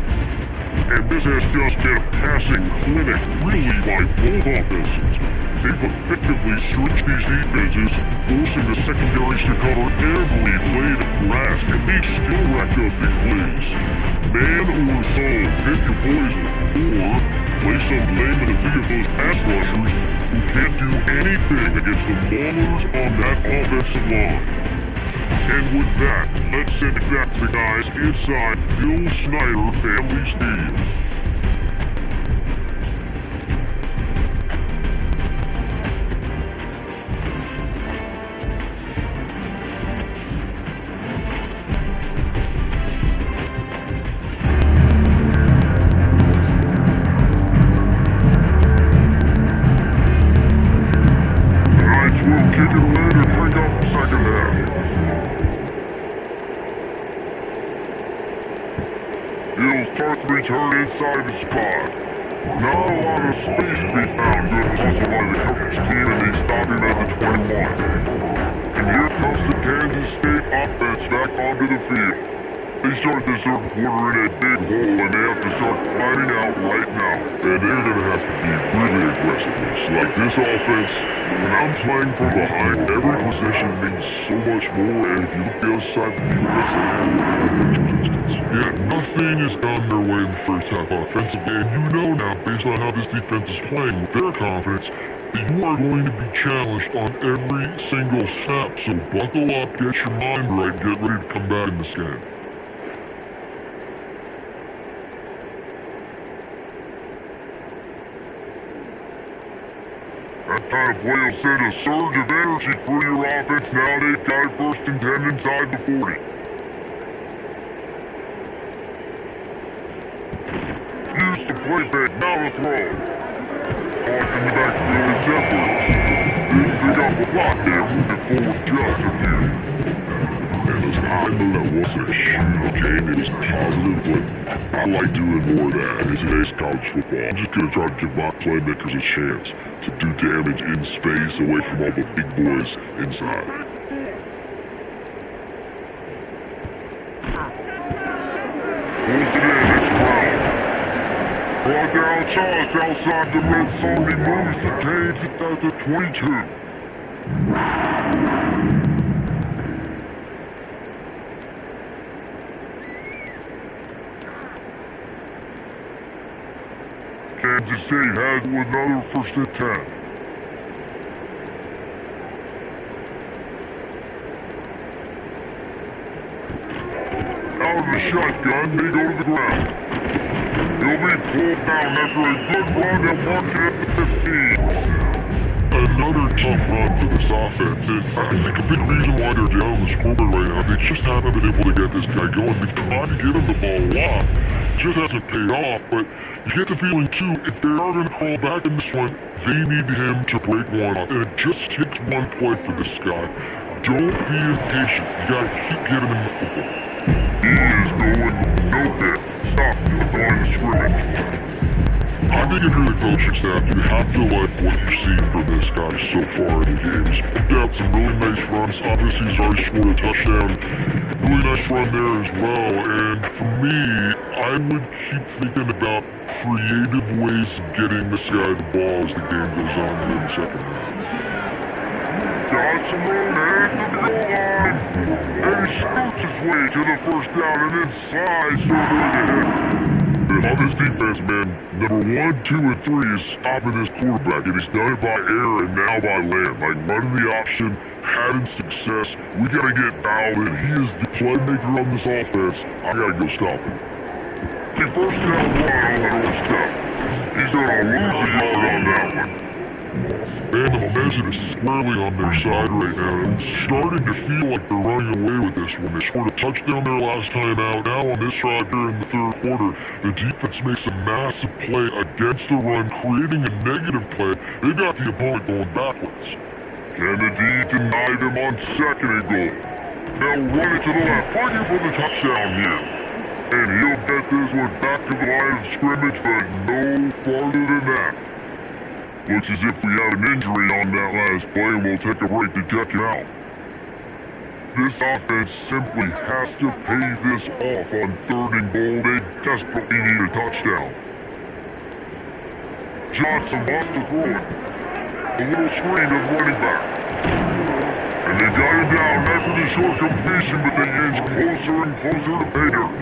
A: And this has just been a passing clinic really by both offenses. They've effectively switched these defenses, forcing the secondaries to cover every blade of grass, and they still rack up big plays. Man or soul, pick your poison, or play some blame in the feet of those pass rushers who can't do anything against the maulers on that offensive line. And with that, let's send it back to the guys inside Bill Snyder Family Stadium. We'll kick it away to crank up the second half. Bill starts to return inside his spot. Not a lot of space to be found. Good hustle by the coverage team, and they stop him at the 21. And here comes the Kansas State offense back onto the field. They started the third quarter in a big hole, and they have to start climbing out right now. And they're going to have to be really aggressive. Like this offense, when I'm playing from behind, every possession means so much more. And if you look the other side, the defense, they have much resistance. Yet nothing has gone their way in the first half offensively. And you know now, based on how this defense is playing with their confidence, that you are going to be challenged on every single snap. So buckle up, get your mind right, get ready to come back in this game. That kind of play will send a surge of energy through your offense. Now they've got it 1st and 10 inside the 40. Use the play fake, now the throw. Caught in the backfield, it's Edwards. Didn't pick up a lot there, moving forward just a few. And listen, I know that wasn't a huge gain, it was positive, but I like doing more of that in today's college football. I'm just going to try to give my playmakers a chance to do damage in space away from all the big boys inside. Pulls it in, it's Brown. Brought down charged outside the red zone, he moves the Canes at the 22. Kansas State has another 1st and 10. Out of the shotgun, they go to the ground. He'll be pulled down after a good run and mark it at the 15. Another tough run for this offense, and I think a big reason why they're down on the scoreboard right now is they just haven't been able to get this guy going. They've tried to get him the ball a lot. Just hasn't paid off, but you get the feeling too, if they are going to crawl back in this one, they need him to break one off, and it just takes one play for this guy. Don't be impatient, you gotta keep giving him the football. He is going nowhere. Stop the line of scrimmage. I think if you're the coaching staff, you have to like what you've seen from this guy so far in the game. He's pumped out some really nice runs, obviously he's already scored a touchdown. Really nice run there as well, and for me, I would keep thinking about creative ways of getting this guy the ball as the game goes on in the second half. Got some room headed to the goal line, and he scoots his way to the 1st down and then slides further ahead. And on this defense, man, number 1, 2, and 3 is stopping this quarterback, and he's done it by air and now by land. Like running the option, having success. We gotta get dialed in. He is the playmaker on this offense. I gotta go stop him. He 1st down right on the doorstep. He's gonna lose a yard on that one. And the momentum is squarely on their side right now, and it's starting to feel like they're running away with this one. They scored a touchdown their last time out. Now on this drive here in the 3rd quarter, the defense makes a massive play against the run, creating a negative play. They've got the opponent going backwards. Kennedy denied him on 2nd and goal. They'll run it to the left, looking for the touchdown here. And he'll get this one back to the line of scrimmage, but no farther than that. Looks as if we have an injury on that last play, and we'll take a break to check it out. This offense simply has to pay this off on 3rd and goal. They desperately need a touchdown. Johnson wants to throw it. A little screen to the running back. And they got him down after the short completion, but they inch closer and closer to pay dirt.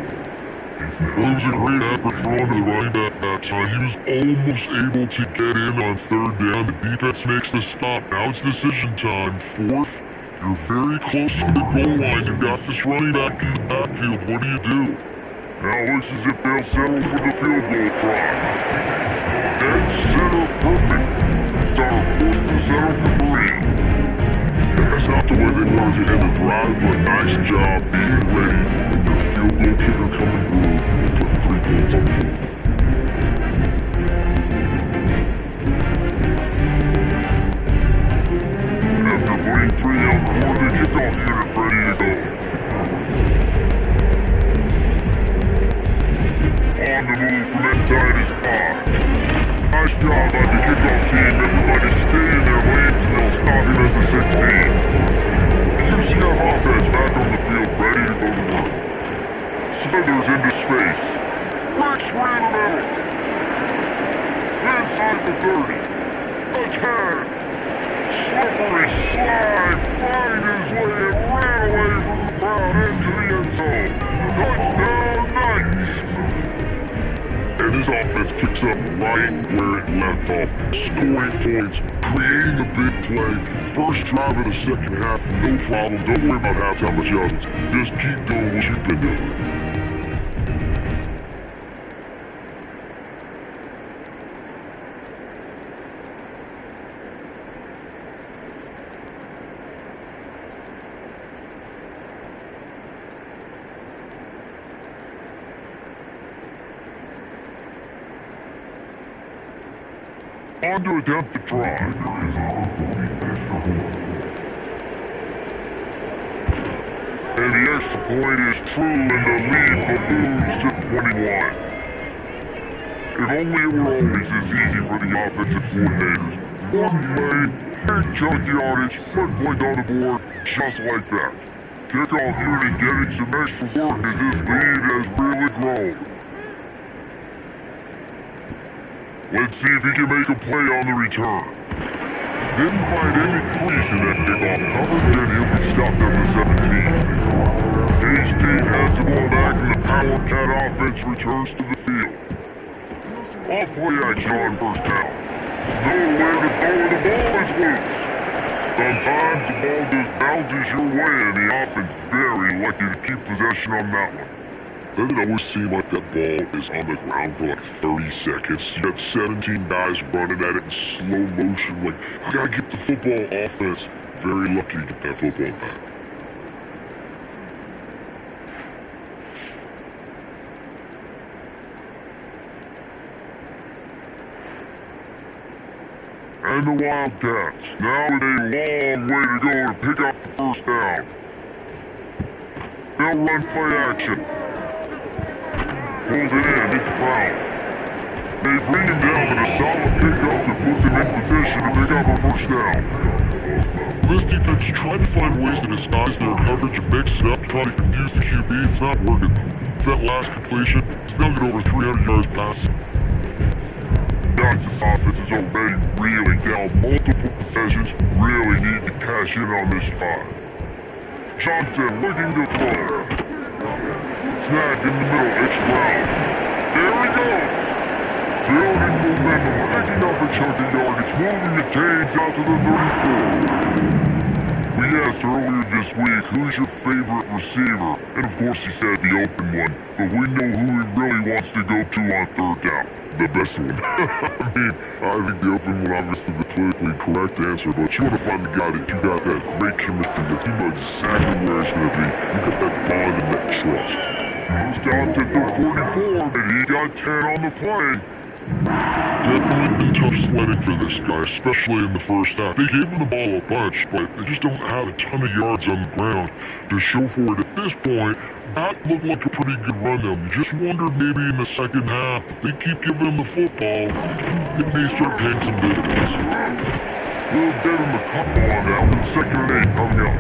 A: Well, it was a great effort thrown to the running back that time. He was almost able to get in on 3rd down. The defense makes the stop. Now it's decision time. 4th. You're very close to the goal line. You've got this running back in the backfield. What do? Now it looks as if they'll settle for the field goal try. Dead center perfect. It's our 4th to settle for 3. That's not the way they wanted to end the drive, but nice job being ready and your field goal kicker coming through and putting 3 points on the board. After putting 3 on the board, the kickoff unit ready to go. On the move from inside is 5. Nice job by the kickoff team. Everybody stay in their lanes and they'll stop him at the 16. UCF offense back on the field, ready to go to work. Smithers into space. Breaks free in the middle. Inside the 30. A 10. Slippery slide. Find his way and ran away from the crowd into the end zone. Touchdown Knights. And his offense picks up right where it left off, scoring points, creating a big play. First drive of the second half, no problem. Don't worry about halftime adjustments. Just keep doing what you've been doing. On to attempt the drive. And the extra point is true and the lead balloons to 21. If only it were always this easy for the offensive coordinators. One play, big chunk yardage, 1 point on the board, just like that. Kickoff unit getting some extra work as this lead has really grown. Let's see if he can make a play on the return. Didn't find any crease in that kickoff cover, then he'll be stopped at the 17. K-State has the ball back and the Power Cat offense returns to the field. Off play action on 1st down. Nowhere to throw, the ball is loose. Sometimes the ball just bounces your way and the offense very lucky to keep possession on that one. Doesn't it always seem like that ball is on the ground for like 30 seconds? You got 17 guys running at it in slow motion. Like, I gotta get the football offense. Very lucky to get that football back. And the Wildcats, now with a long way to go to pick up the 1st down. They'll run play action. Pulls it in, it's Brown. They bring him down with a solid pickup to put them in position to pick up a 1st down. This defense tried to find ways to disguise their coverage and mix it up, try to confuse the QB. It's not working. That last completion, it's now got over 300 yards passing. Guys, this offense is already reeling down multiple possessions, really need to cash in on this 5. Johnson looking to throw. Snag in the middle, it's Brown. There he goes! Building momentum, picking up a chunk of yardage, moving the chains out to the 34. We asked earlier this week, who's your favorite receiver? And of course he said the open one, but we know who he really wants to go to on 3rd down. The best one. I think the open one obviously the politically correct answer, but you want to find the guy that you got that great chemistry with. You know exactly where it's going to be. You got that bond and that trust. Stopped at the 44, but he got 10 on the play. Definitely been tough sledding for this guy, especially in the first half. They gave him the ball a bunch, but they just don't have a ton of yards on the ground to show for it. At this point, that looked like a pretty good run though. You just wondered maybe in the second half, if they keep giving him the football, it may start paying some dividends.
B: We'll give him a couple on that with 2nd and 8 coming up.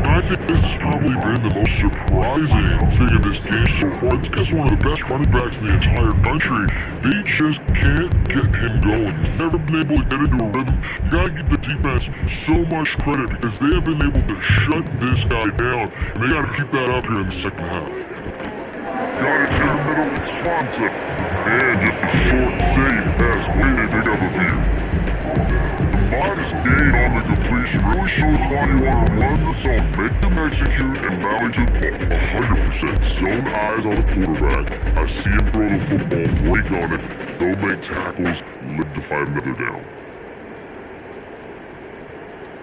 A: I think this has probably been the most surprising thing of this game so far. It's because one of the best running backs in the entire country, they just can't get him going. He's never been able to get into a rhythm. You gotta give the defense so much credit because they have been able to shut this guy down, and they gotta keep that up here in the second half.
B: Got it to the middle with Swanson. And just a short save pass way they pick up a few. Modest gain on the completion really shows why you want to run the zone, make them execute, and rally to the ball. 100% zone eyes on the quarterback. I see him throw the football, break on it, they'll make tackles, live to fight another down.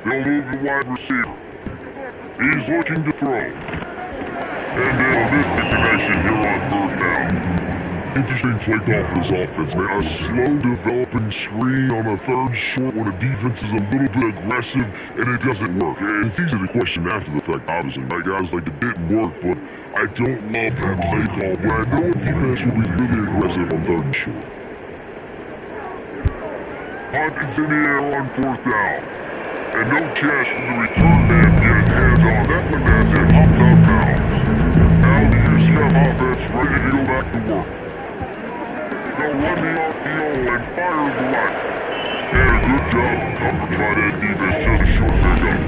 B: They'll move the wide receiver. He's looking to throw. And they'll miss the connection here on 3rd down.
A: Interesting play call for this offense, man. A slow developing screen on a 3rd short when a defense is a little bit aggressive and it doesn't work. It's easy to question after the fact, obviously, right, guys? Like, it didn't work, but I don't love that play call. But I know a defense will be really aggressive on 3rd and short.
B: Punt is in the air on 4th down. And no chance for the return man to get his hands on that one as it hops out of bounds. Now the UCF offense ready to go back to work. They'll run the RPO and fire the right. And a good job of coverage by that defense, just a short pickup.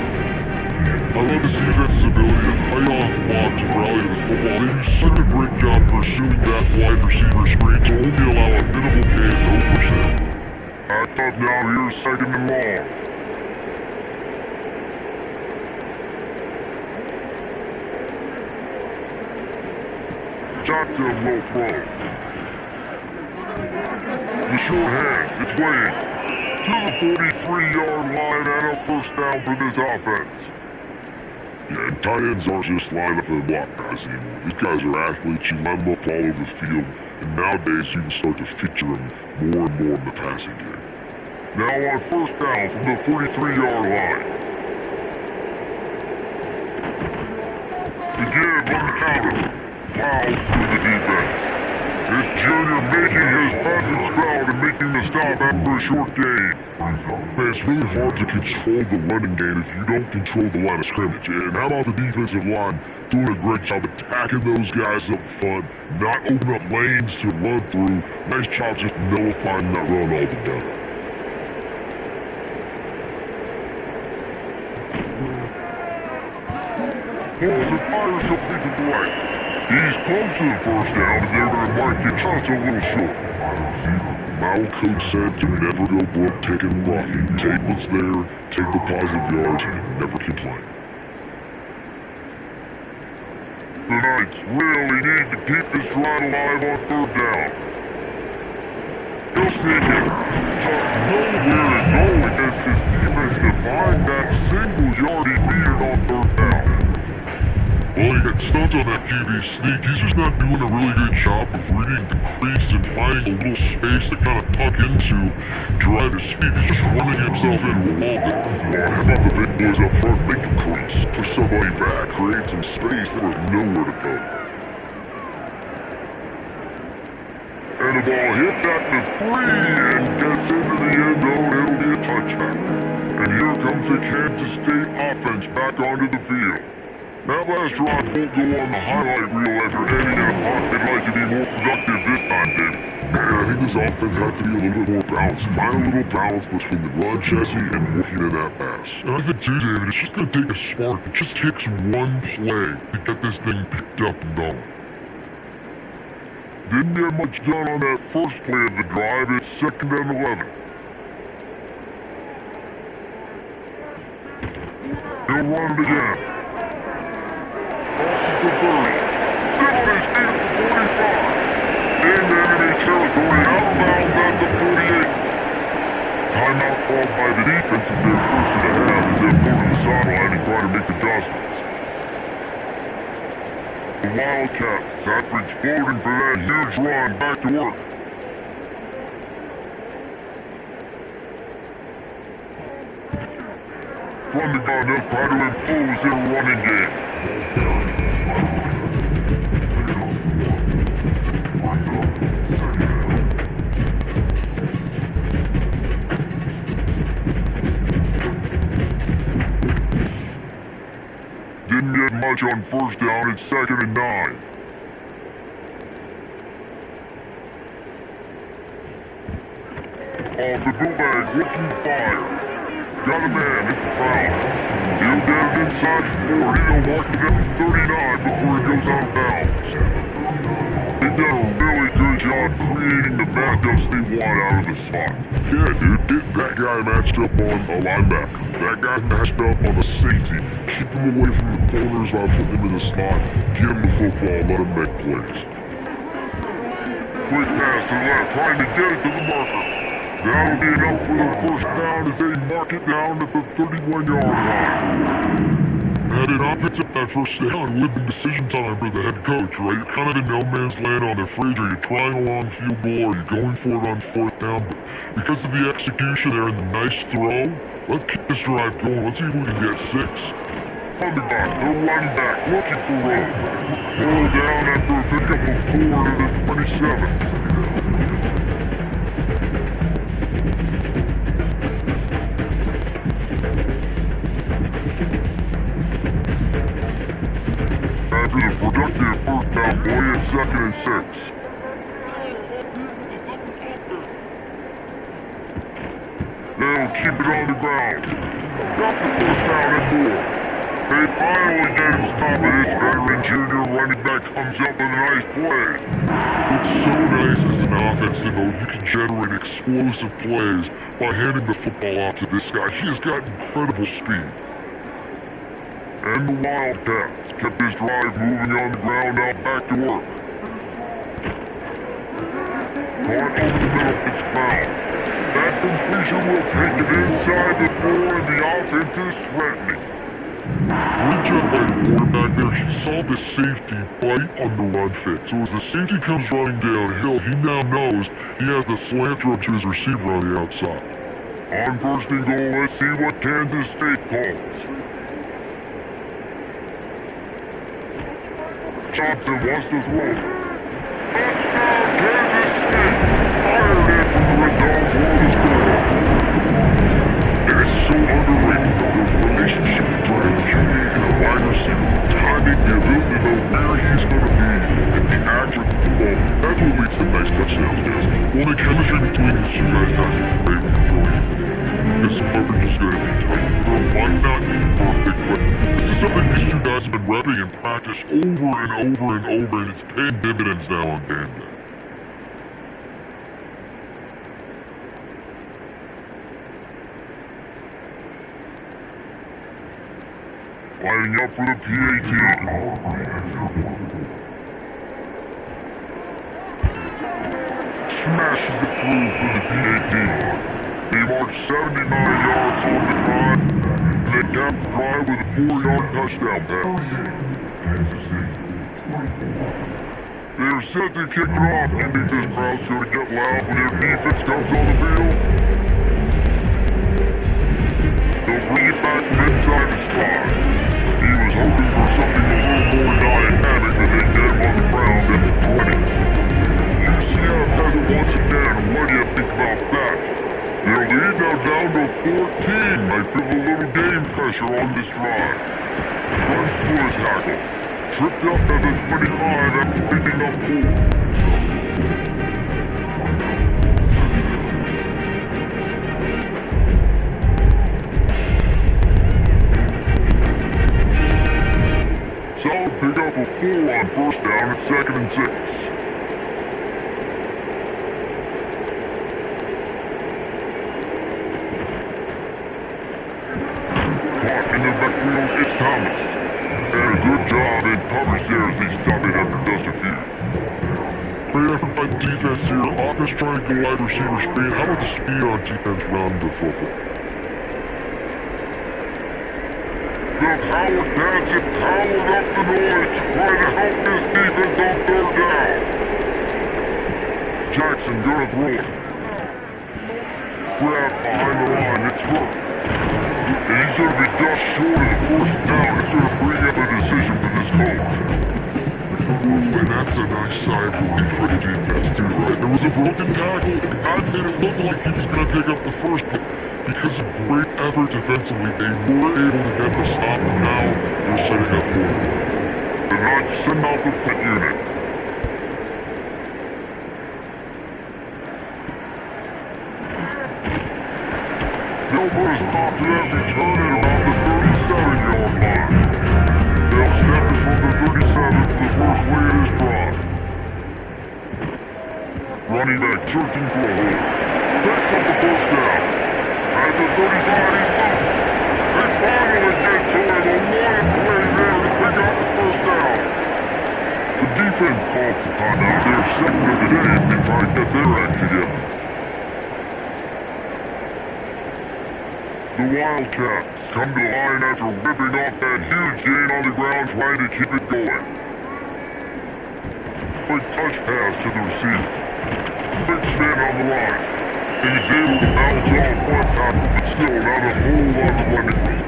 A: I love this defense's ability to fight off blocks and rally to the football. They do such a great job pursuing that wide receiver screen to only allow a minimal gain, no first down.
B: Back up now, here's 2nd and long. Johnson will throw. The short hands, it's Wade. To the 43-yard line and a 1st down for this offense.
A: Yeah, and tight ends aren't just line up and block guys anymore. These guys are athletes, you line them up all over the field, and nowadays you can start to feature them more and more in the passing game.
B: Now on 1st down from the 43-yard line. Again, on the counter. Plows through the defense. This junior making his passing spell and making the stop after a short gain.
A: Man, it's really hard to control the running game if you don't control the line of scrimmage. And how about the defensive line doing a great job attacking those guys up front, not opening up lanes to run through. Nice job just nullifying that run altogether.
B: Pulls and fires complete to the right. He's close to the 1st down, and they're going to mark it just a little short.
A: My old coach said to never go broke taking profit. Take what's there, take the positive yards, and never complain.
B: The Knights really need to keep this drive alive on 3rd down. He'll sneak it. Just nowhere to go against his defense to find that single yard he needed on 3rd down.
A: Well, he got stumped on that QB sneak. He's just not doing a really good job of reading the crease and finding a little space to kind of tuck into, drive his feet. He's just running himself into a wall. Well, how about the big boys up front? Make a crease, push somebody back, create some space. There was nowhere to go.
B: And the ball hits at the 3 and gets into the end zone. It'll be a touchback. And here comes the Kansas State offense back onto the field. That last drive won't go on the highlight reel after heading in a pocket like to be more productive this time, David.
A: Man, I think this offense has to be a little bit more balanced. Find a little balance between the run, Jesse, and working in that pass. And I think too, David, it's just going to take a spark. It just takes one play to get this thing picked up and going.
B: Didn't get much done on that first play of the drive. It's 2nd and 11. He'll run it again. Crosses the 30. Still on his feet at the 45. In enemy territory, out of bounds at the 48. Timeout called by the defense as their 1st and a half as they'll go to the sideline and try to make adjustments. The Wildcats, after exploding for that huge run, back to work. run the gun, they'll try to impose their running game. Didn't get much on first down, it's 2nd and 9. Off the bootleg, looking fire. Got a man, it's Brown. He'll get it inside the 40, they'll mark it at 39 before he goes out of bounds. They've done a really good job creating the matchups they want out of the slot.
A: Yeah, dude, get that guy matched up on a linebacker. That guy matched up on a safety. Keep him away from the corners while putting him in the slot. Get him the football, let him make plays.
B: Quick pass to the left, trying to get it to the marker. That'll be enough for the first down as they mark it down at the 31-yard line.
A: Had it not picked up that first down, it would have been decision time for the head coach, right? You're kind of in no man's land on their fridge. Are you trying a long field goal? Are you going for it on 4th down? But because of the execution there and the nice throw, let's keep this drive going. Let's see if we can get 6.
B: From the back, the running back looking for room. Pulled down after a pickup of 4 to the 27. After the productive first down play, it's 2nd and 6. They'll keep it on the ground. Got the first down and more. They finally get him stopped, and this veteran junior running back comes up with a nice play.
A: It's so nice as an offense to know you can generate explosive plays by handing the football off to this guy. He has got incredible speed.
B: And the Wildcats kept this drive moving on the ground out back to work. Caught over the middle, it's Brown. That completion will take it inside the 4, and the offense is threatening.
A: Great job by the quarterback there. He saw the safety bite on the run fit. So as the safety comes running downhill, he now knows he has the slant throw to his receiver on the outside.
B: On 1st and goal, let's see what Kansas State calls. Johnson wants to throw. Touchdown, Kansas State! Fired in from the red dog for the score. It is so underrated though, the relationship between a QB and a wide receiver, the timing, the ability to know where he's going to be, and be accurate to football. That's what leads to nice touchdowns, guys.
A: Well, the chemistry between these two guys has been great when you're throwing it. Because the coverage is going to be tight. The throw might not be perfect, but this is something these two guys have been repping in practice over and over and over, and it's paying dividends now on game day.
B: Lining up for the PAT. Smashes it through for the PAT. They march 79 yards on the drive, and they cap the drive with a 4-yard touchdown pass. They're set to kick it off. I think this crowd's going to get loud when their defense comes on the field. They'll bring it back from inside the slot. He was hoping for something a little more dynamic than they get him on the ground at the 20. UCF has it once again. What do you think about that? Their lead now down to 14. I feel a little game pressure on this drive. Runs through a tackle. Tripped up at the 25 after picking up 4. Solid pick up a 4 on 1st down at 2nd and 6. Caught in the backfield, it's Thomas. And a good job in coverage there as they stop it after just a few.
A: Great effort by the defense here. Offense trying to go wide receiver screen. How about the speed on defense running the football?
B: The Wildcats have powered up the noise to try to help this defense on 3rd down. Jackson gonna throw it. Grab behind the line, it's Burke. And he's going to be just short of the first down. It's going to bring up a decision for this coach.
A: And that's a nice side relief for the defense too, right? There was a broken tackle. The guy made it look like he was going to pick up the first, but because of great effort defensively, they were able to get the stop, and now they're setting up for it.
B: The Knights send off the pit unit. They'll put a stop to that return at about the 37-yard line. They'll snap it from the 37 for the first play of this drive. Running back searching for a hole. Picks up the first down. At the 35, he's loose. They finally get to him. A one play there to pick up the first down. The defense calls the timeout. They're second of the day as they try to get their act together. The Wildcats come to line after ripping off that huge gain on the ground, trying to keep it going. Quick touch pass to the receiver. Quick spin on the line. And he's able to bounce off one tackle, but still not a whole lot of running room.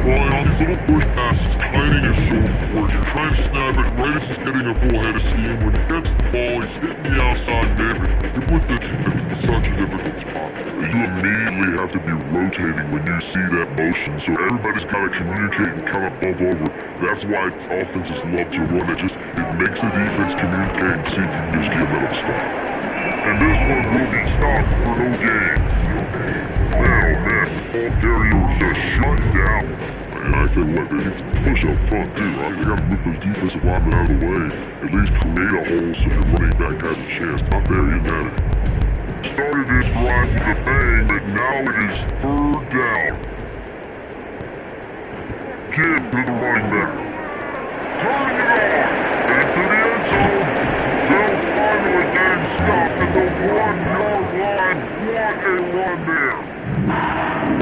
A: Well, on these little push passes, timing is so important. You're trying to snap it right as he's getting a full head of steam. When he gets the ball, he's hitting the outside neighbor. It puts the defense in such a difficult spot.
B: You immediately have to be rotating when you see that motion, so everybody's got to communicate and kind of bump over. That's why offenses love to run it. It makes the defense communicate and see if you can just get them to stop. And this one will be stopped for no gain. Man, oh man, the ball carrier was just shut down.
A: And I tell you what, they need to push up front too, right? They gotta move those defensive linemen out of the way. At least create a hole so your running back has a chance. Not there, you got it.
B: Started this drive with a bang, but now it is third down. Give to the running back. Turning it on! Into the end zone. They'll finally get him stopped at the 1-yard line. What a run there!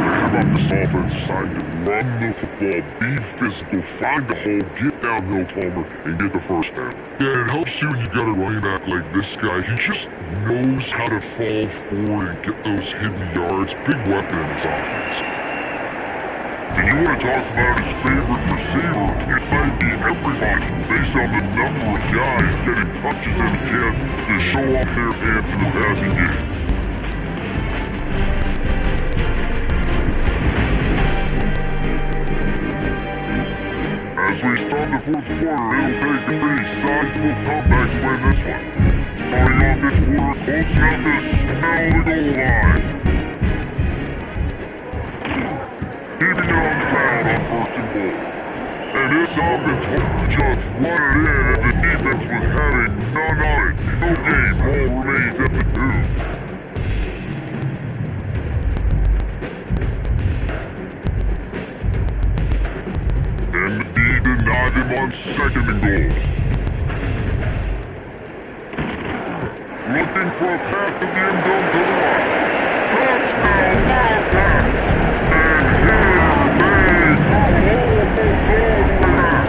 A: How about this offense deciding to run the football, be physical, find the hole, get downhill, Palmer, and get the first down? Yeah, it helps you when you got a running back like this guy. He just knows how to fall forward and get those hidden yards. Big weapon in his offense.
B: And you want to talk about his favorite receiver? It might be everybody, based on the number of guys getting touches in the chance to show off their hands in the passing game. As we start the fourth quarter, it'll take a pretty sizable comeback to win this one. Starting off this quarter close enough to smell the goal line. Keeping it on the ground on first and goal. And this offense hoped to just run it in, and the defense was having none on it. No gain, ball remains at the 2. Denied him on second and goal. Looking for a path to the end zone to the right. Touchdown Wildcats! And here they come almost all the way back.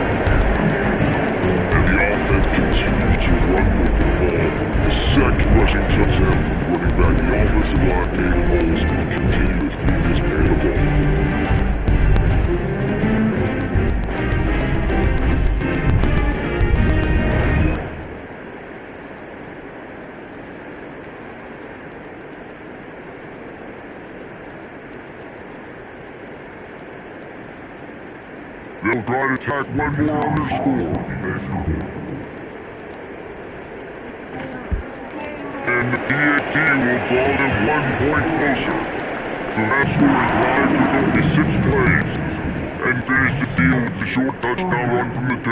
B: And the offense continues to run the football. The second rushing touchdown from running back. The offensive line, David Holes, continue to feed this man the ball. They'll try to tack one more on their score. And the PAT will draw them 1 point closer. The last scoring drive took only 6 plays and finished the deal with the short touchdown run from the 2.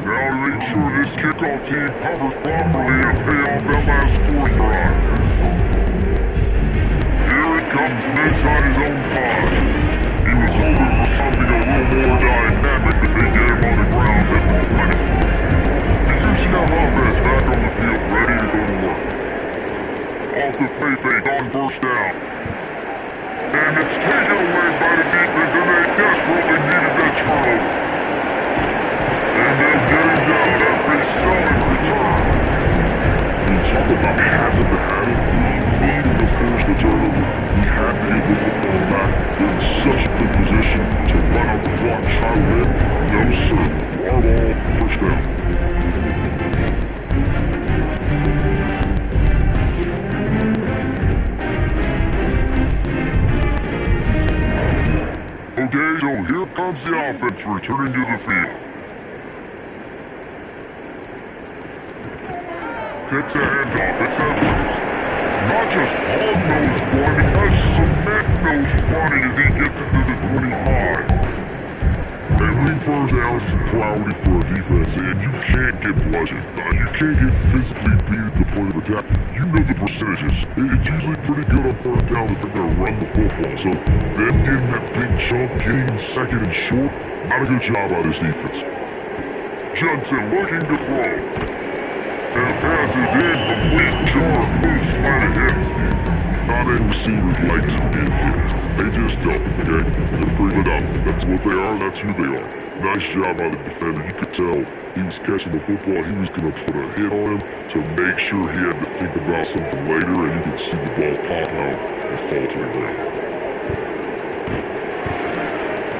B: Now to make sure this kickoff team covers properly and pay off that last scoring drive. Here it comes from inside his own 5. He was hoping for something a little more dynamic, but they get him on the ground at the 20. The UCF offense back on the field, ready to go to work. Off the play fake on first down. And it's taken away by the defense, and they desperately needed that turnover. And they'll get him down after a solid return.
A: You talk about having to have it. We needed to force the turnover. We had to get the football back. They're in such
B: returning to the field. Takes the handoff, it's Edwards. Not just hard-nosed running, but cement-nosed running as he gets into the 25. Winning first downs is a priority for a defense, and you can't get bludgeoned. You can't get physically beat at the point of attack. You know the percentages. It's usually pretty good on first down that they're going to run the football. So them getting that big chunk, getting in second and short, not a good job by this defense. Johnson looking to throw. And the pass is incomplete. Jar moves by the hip. Not any receivers like to get hit. They just don't, okay? They're bringing it up. That's what they are, that's who they are. Nice job by the defender. You could tell he was catching the football. He was going to put a hit on him to make sure he had to think about something later, and you could see the ball pop out and fall to the ground.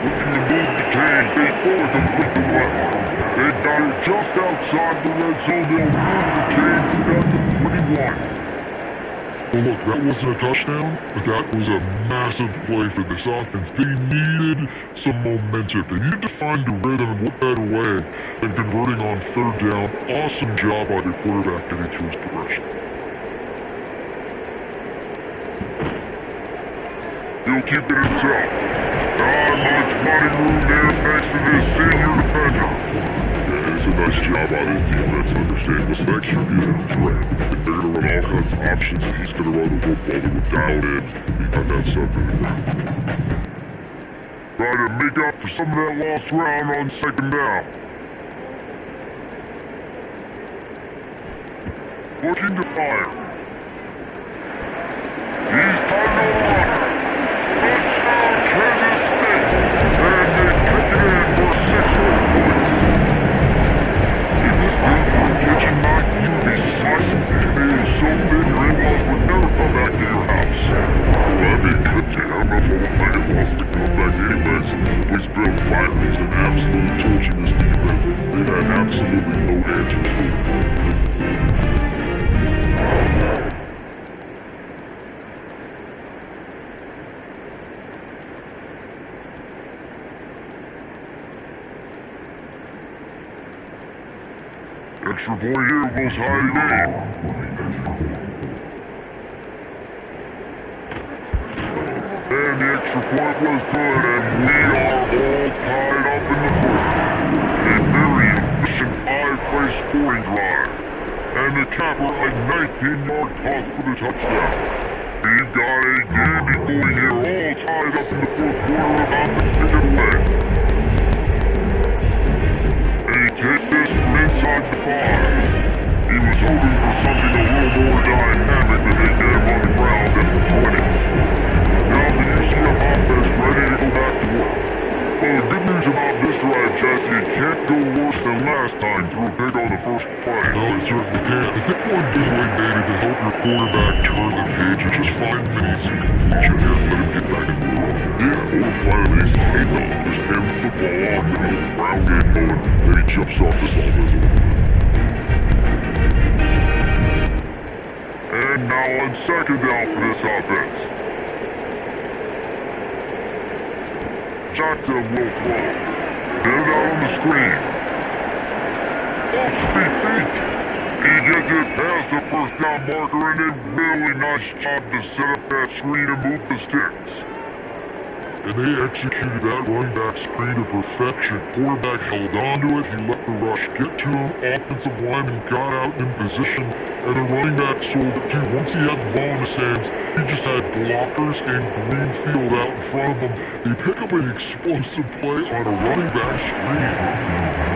B: Looking to move the chains. They throw it complete to left. They've got it just outside the red zone. They'll move the chains and down to 21. Well, look, that wasn't a touchdown, but that was a massive play for this offense. They needed some momentum. They needed to find a rhythm, and what better way than converting on third down. Awesome job by the quarterback getting to his progression. He'll keep it himself. Not much running room there thanks to this senior defender. Yeah, it's a nice job by this defense to understand this next year is a threat. They're going to run all kinds of options, and he's going to run the football that will dial in behind that stuff in the ground. Try to make up for some of that lost ground on second down. Looking to fire. He's caught on. Touchdown, Kansas State. And they kick it in for 6 more points. If this dude were kitchen knife, you'd be slicing tomatoes so thin your in-laws would never come back to your house. Well, that'd be a good thing. I don't know if I want my in-laws to come back anyways. He's been fighting. He's been absolutely torching this defense. They've had absolutely no answers for him. Extra point here will tie the game. And the extra point was good, and we are all tied up in the fourth. A very efficient 5-play scoring drive. And the capper a 19-yard toss for the touchdown. We've got a dandy boy here, all tied up in the fourth quarter, about to pick it away. Takes this from inside the 5. He was hoping for something a little more dynamic than they get him on the ground at the 20. Now the UCF offense ready to go back to work. Well, the good news about this drive, Jesse, it can't go worse than last time through a pick on the first play.
A: No, it certainly can't. I think one good way, maybe, to help your quarterback turn the page and just find an easy completion here and let him get back in the room. Yeah, or find an easy handoff. Just hand the football off, then he get the ground game going, then he jumps off this offense a little bit. And now on second down for this offense.
B: Johnson will throw. Get it out on the screen. Off-speed feet. He gets it past the first down marker, and a really nice job to set up that screen and move the sticks.
A: And they executed that running back screen to perfection. Quarterback held on to it, he let the rush get to him, offensive lineman got out in position, and the running back sold it too. Once he had the ball in his hands, he just had blockers and green field out in front of him. They pick up an explosive play on a running back screen.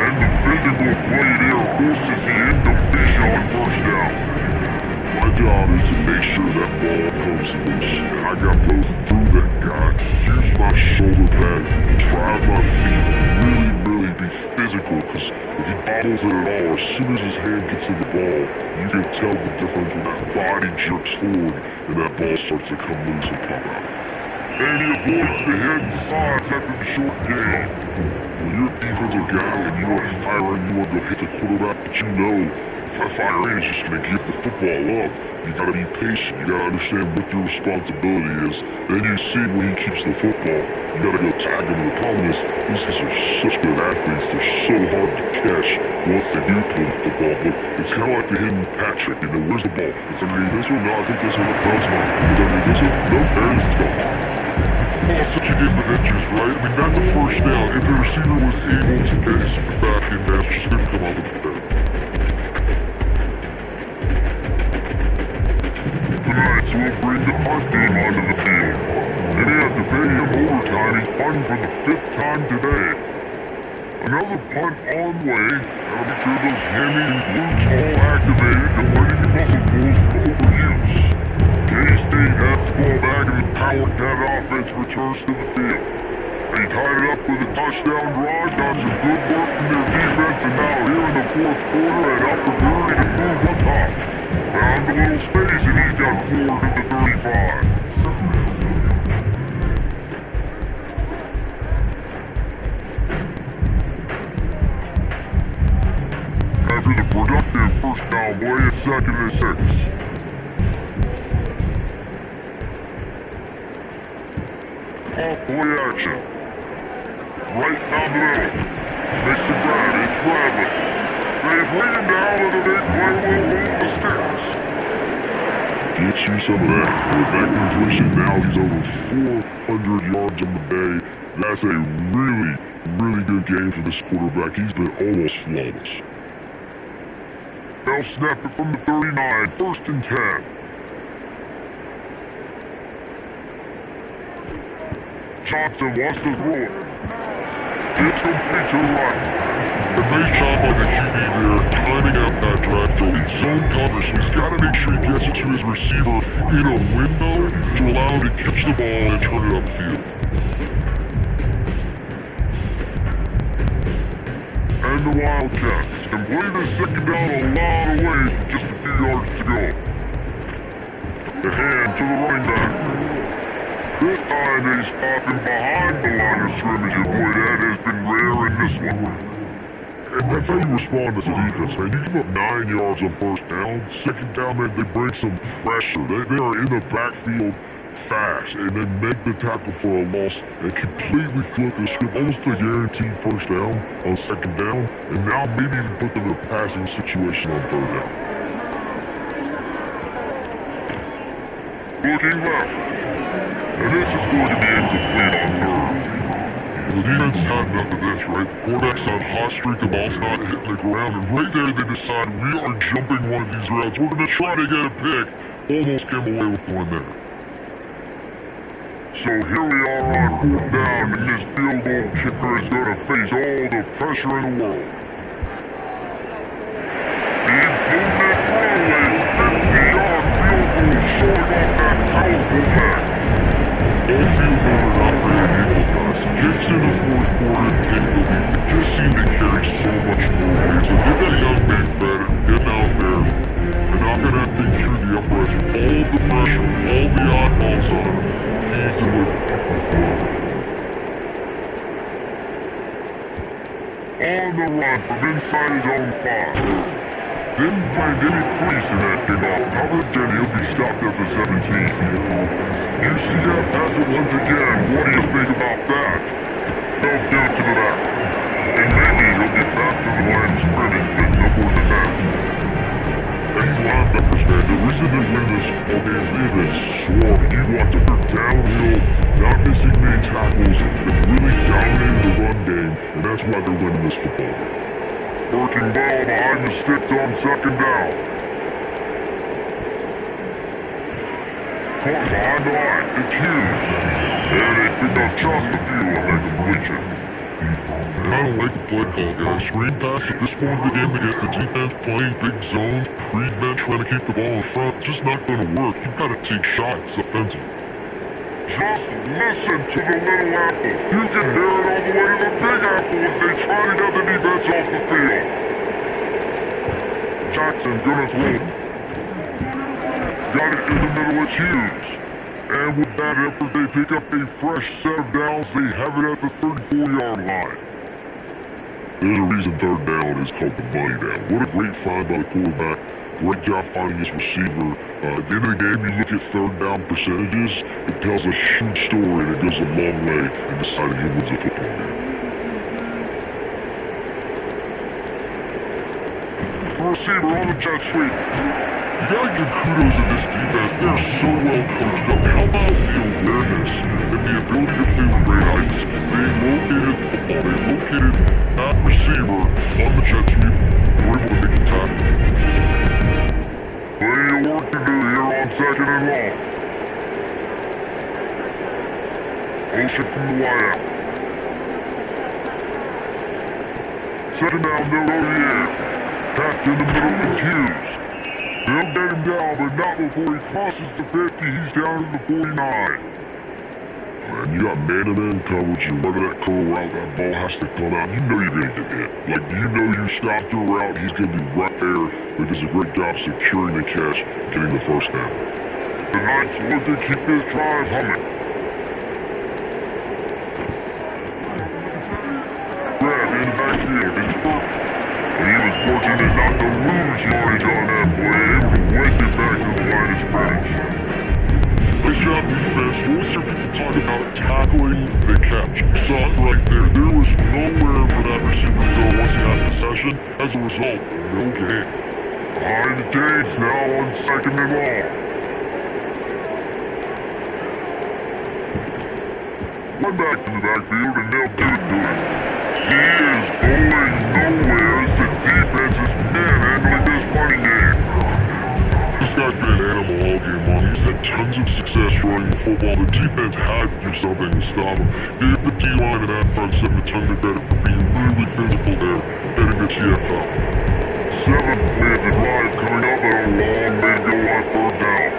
B: And the physical play there forces the incompletion on first down.
A: My job is to make sure that ball comes loose, and I got to go through that guy, use my shoulder pad, drive my feet, really be physical, because if he bobbles it at all, as soon as his hand gets to the ball, you can tell the difference when that body jerks forward and that ball starts to come loose and pop out.
B: And he avoids the hit and sides after the short gain.
A: When you're a defensive guy and you are firing, you want to hit the quarterback, but you know fire in is just going to give the football up. You got to be patient. You got to understand what your responsibility is. Then you see when he keeps the football, you got to go tag him. The problem is, these guys are such good athletes. They're so hard to catch once they do pull the football. But it's kind of like the hidden Patrick. You know, where's the ball? It's underneath this one. No, I think this one. No, it's not. It's underneath this one. No, there it is. No. Football's such a game of inches, right? I mean, that's a first down. If the receiver was able to get his foot back in there, it's just going to come out with the third.
B: Tonight's will bring the punt team onto the field. They may have to pay him overtime. He's punting for the 5th time today. Another punt on way. Gotta make sure those hammy and glutes all activated. Don't let any muscle pulls for overuse. K-State has the ball back and the power cat offense returns to the field. They tied it up with a touchdown drive. Got some good work from their defense, and now here in the 4th quarter, an opportunity to move on top. Found a little space and he's got forward to the 35. After the productive first down play, it's 2nd and 6. Off-play action. Right down the middle. Makes the grab. It's Bradley. They bring him down with a big play will hold the sticks.
A: Get you some of that. With that completion, now he's over 400 yards on the day. That's a really, really good game for this quarterback. He's been almost flawless.
B: They'll snap it from the 39, 1st and 10. Johnson wants to throw it. It's complete to the right.
A: A nice job by the QB there, timing out that drag throw. In zone coverage, so he's got to make sure he gets it to his receiver in a window to allow him to catch the ball and turn it upfield.
B: And the Wildcats complete the 2nd down a lot of ways with just a few yards to go. The hand to the running back. This time he's popping behind the line of scrimmage, and boy, that has been rare in this one.
A: And that's how you respond as a defense, man. You give up 9 yards on 1st down. 2nd down, man, they bring some pressure. They are in the backfield fast, and then make the tackle for a loss and completely flip the script, almost a guaranteed 1st down on 2nd down, and now maybe even put them in a passing situation on 3rd down.
B: Looking left. And this is going to be incomplete on 3rd.
A: The defense has had enough of this, right? The quarterback's on hot streak, the ball's not hitting the ground, and right there they decide we are jumping one of these routes. We're going to try to get a pick. Almost came away with one there.
B: So here we are on 4th down, and this field goal kicker is going to face all the pressure in the world. He boomed it through a 50-yard field goal, showing off that powerful leg.
A: All field goals are not created equal, guys. Kicks in the 4th quarter and take the lead. They just seem to carry so much more weight. So give that young man credit, getting out there, and knocking that thing through the uprights with all the pressure, all the oddballs on him. He delivered.
B: On the run from inside his own 5. Didn't find any crease in that kickoff coverage, and he'll be stopped at the 17. UCF has it once again. What do you think about that? They'll do it to the back. And maybe he'll get back to the line of scrimmage, but no more than that.
A: And these linebackers, man, the reason they win this football game is they've been swarming. You watch them, they're downhill, not missing many tackles. They've really dominated the run game, and that's why they're winning this football game.
B: Working ball behind the sticks on 2nd down. Caught behind the line. It's Hughes. And they pick up just a few on that completion.
A: And I don't like the play call, guys. Screen pass at this point of the game against the defense, playing big zones, prevent, trying to keep the ball in front. It's just not going to work. You've got to take shots offensively.
B: Just listen to the little apple. You can hear it all the way to the big apple as they try to get the defense off the field. Jackson gonna throw. Got it in the middle, it's Hughes. And with that effort, they pick up a fresh set of downs. They have it at the 34-yard line.
A: There's a reason third down is called the money down. What a great find by the quarterback. Great job finding his receiver. At the end of the game, you look at third down percentages, it tells a huge story and it goes a long way in deciding who wins a football game.
B: Receiver on the jet sweep.
A: You gotta give kudos to this defense. They are so well coached up. How about the awareness and the ability to play with great heights? They located football. They located that receiver on the jet sweep. They were able to make the tackle.
B: Plenty of work to do here on second and long. Motion from the wideout. Second down, they'll go to the air. Tapped in the middle, it's Hughes. They'll get him down, but not before he crosses the 50. He's down to the 49.
A: And you got man-to-man coverage, you're running that curl route, that ball has to come out. You know you're going to get hit. Like, you know you stopped the route, he's going to be right there. He does a great job securing the catch, getting the first down.
B: The Knights look to keep this drive humming. Grab in the backfield, it's Burke. And he was fortunate not to lose yardage on that play, able to wake it back to the line of scrimmage.
A: Nice job, defense. You always hear people talk about tackling the catch. You saw it right there. There was nowhere for that receiver to go once he had possession. As a result, no gain.
B: Behind the chains now on second and long. Run back to the backfield and they'll do it to him. He is going nowhere as the defense is manhandling this running game.
A: This guy's been an animal all game long. He's had tons of success running the football. The defense had to do something to stop him. Gave the D-line and that front seven a ton of credit for being really physical there, getting the TFL.
B: 7th play of the drive coming up and a long way to go on third down.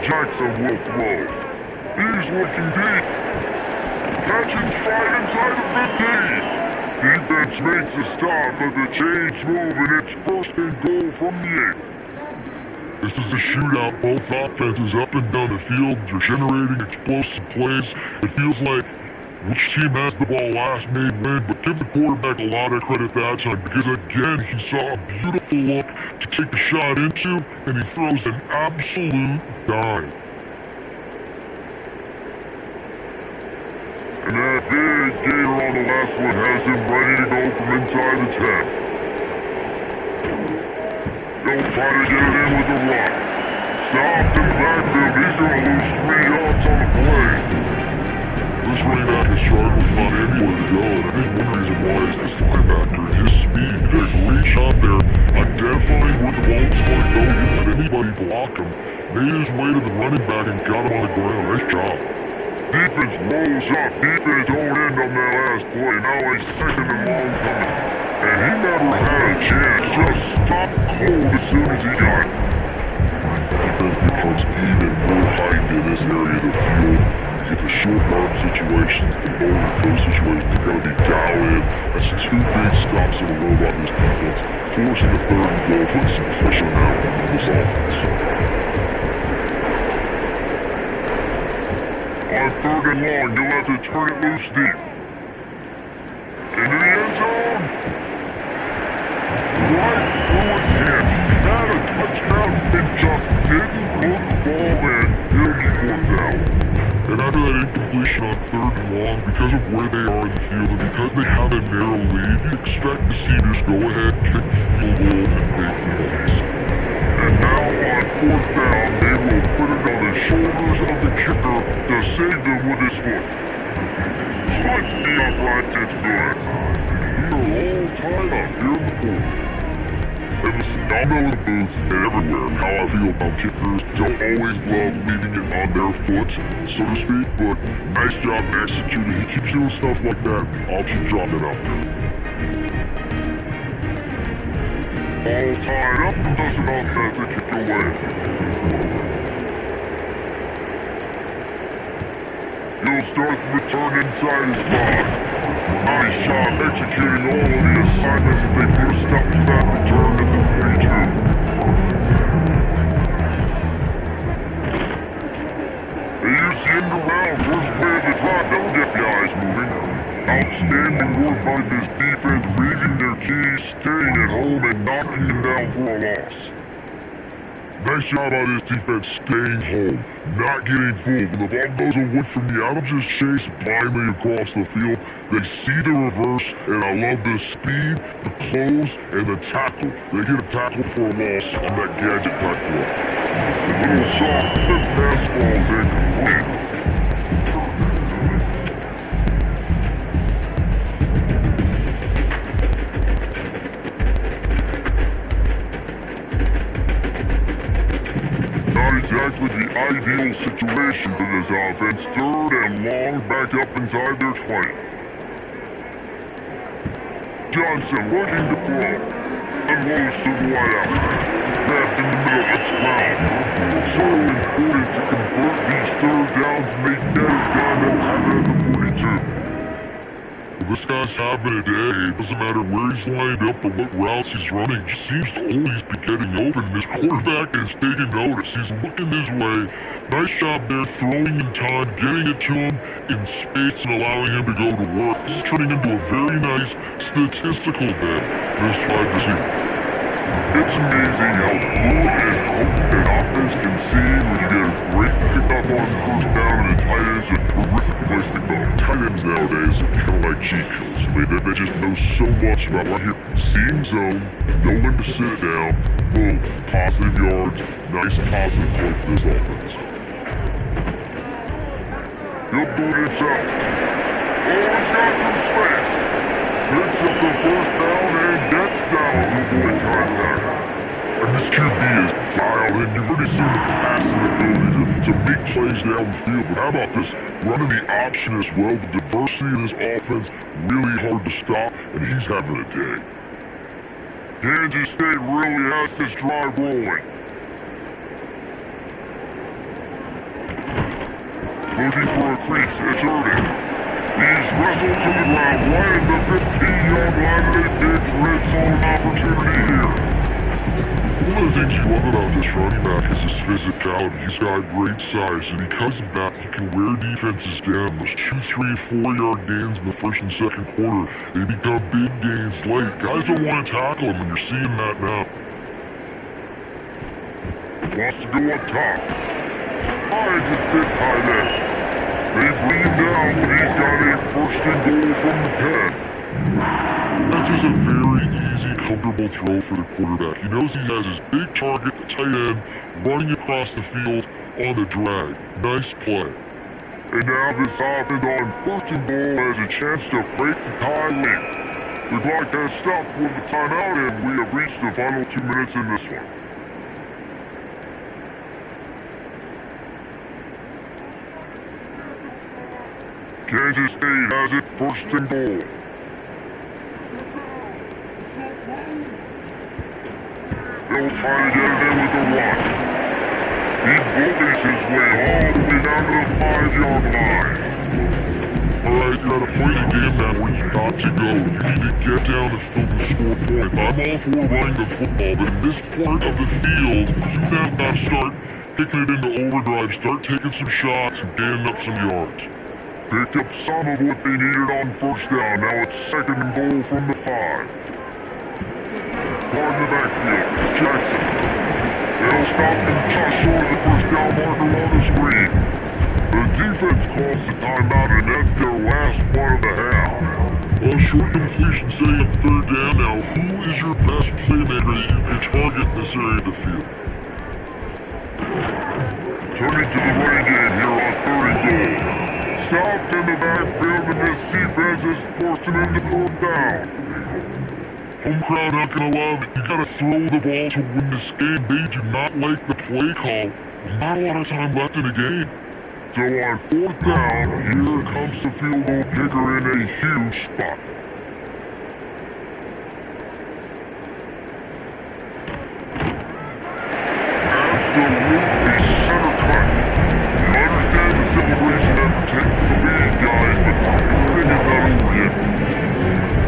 B: Jackson will throw. He's looking deep. Catch and stride inside the 15. Defense makes a stop, but the chains move and it's first and goal from the 8.
A: This is a shootout. Both offenses up and down the field. They're generating explosive plays. It feels like which team has the ball last may win, but give the quarterback a lot of credit that time because again, he saw a beautiful look to take the shot into, and he throws an absolute dime.
B: And that big gator on the last one has him ready to go from inside the 10. They'll try to get it in with a run. Stopped in the backfield. He's going to lose 3 yards on the play.
A: This running back can struggle to find anywhere to go, and I think one reason why is this linebacker, his speed. He did a great job there identifying where the ball was going to go. He didn't let anybody block him. Made his way to the running back and got him on the ground. Nice job.
B: Defense rolls up. Defense don't end on that last play. Now a second and long coming. And he never had a chance. Just stopped cold as soon as he got it.
A: Defense becomes even more heightened in this area of the field. You get the short arm situations, the no-go situations. You gotta be dialed in. That's 2 big stops in a row by this defense, forcing the third and goal, putting some pressure now on this offense.
B: On third and long, you'll have to turn it loose deep. Into the end zone. Right through his hands. He had a touchdown and just didn't put the ball in. It'll be 4th down.
A: And after that incompletion on third and long, because of where they are in the field and because they have a narrow lead, you expect to see this go ahead, kick the field goal, and make points.
B: And now on 4th down, they will put it on the shoulders of the kicker to save them with his foot. Slides the uprights, it's good. We are all tied up here in the 4th. And listen, y'all know in the booth and everywhere how I feel about kickers. Don't always love leaving it on their foot, so to speak, but nice job executing. He keeps doing stuff like that. I'll keep dropping it out there. All tied up and does about set to kick away. He'll start the return inside his spot. Nice job executing all of the assignments as they put a stop to that return at the 42. They use the end around first play of the drive. They'll get the eyes moving. Outstanding work by this defense. defense leaving their keys, staying at home, and knocking them down for a loss. Nice job by this defense staying home, not getting fooled. When the ball goes away from the out, just chase blindly across the field. They see the reverse, and I love the speed, the close, and the tackle. They get a tackle for a loss on that gadget type play. A little soft flip pass falls incomplete. Exactly the ideal situation for this offense. Third and long, back up inside their 20. Johnson looking to throw. Unloads to the wideout. Grabbed in the middle, it's Brown. So important to convert these third downs, make that down and have it at the 42.
A: This guy's having a day. It doesn't matter where he's lined up or what routes he's running. Just seems to always be getting open. This quarterback is taking notice. He's looking his way. Nice job there, throwing in time, getting it to him in space and allowing him to go to work. This is turning into a very nice statistical day for this wide receiver.
B: It's amazing how fluid and open an offense can seem when you get a great pickup on first down and the tight end's a terrific place to go. Tight ends nowadays are kind of like cheat codes. I mean, they just know so much about right here. Seam zone, know when to sit it down, boom, positive yards, nice positive play for this offense. He'll do it himself. Oh, he's got some space. Picks up the first down and gets down to avoid contact. And this QB is dialed in. You've already seen the passing ability to make plays downfield. But how about this? Running the option as well. The diversity in his offense, really hard to stop, and he's having a day. Kansas State really has this drive rolling. Looking for a crease. It's Irving. He's wrestled to the ground right at the 15-yard line, and a big red zone opportunity here.
A: One of the things you love about this running back is his physicality. He's got great size, and because of that, he can wear defenses down. Those 2, 3, and 4-yard gains in the first and second quarter, they become big gains late. Guys don't want to tackle him, and you're seeing that now.
B: Wants to go up top. Finds his big tight end. They bring him down, but he's got a first and goal from the pen.
A: That's just a very easy, comfortable throw for the quarterback. He knows he has his big target, the tight end, running across the field on the drag. Nice play.
B: And now this offense on first and goal has a chance to break the tie lead. We'd like to stop for the timeout, and we have reached the final 2 minutes in this one. Kansas State has it first and goal. They'll try to get it in with a run. He bullies his way all the way down to the 5-yard line.
A: Alright, you're at a point in the game now where you got to go. You need to get down the field and score points. I'm all for running the football, but in this part of the field, you now got to start kicking it into overdrive, start taking some shots and gaining up some yards.
B: Picked up some of what they needed on first down. Now it's second and goal from the 5. Caught in the backfield. It's Jackson. They'll stop him just short of the first down marker on the screen. The defense calls the timeout, and that's their last one of the half.
A: Well, short completion setting up third down now. Who is your best playmaker that you can target in this area of the field?
B: Turning to the running game here on third and goal. Stopped in the backfield, and this defense is forcing him to third down.
A: Home crowd not gonna love it. You gotta throw the ball to win this game. They do not like the play call. There's not a lot of time left in the game.
B: So on fourth down, here comes the field goal kicker in a huge spot. Absolutely center cut. You understand the celebration after taking the lead, guys, but this thing is not over yet.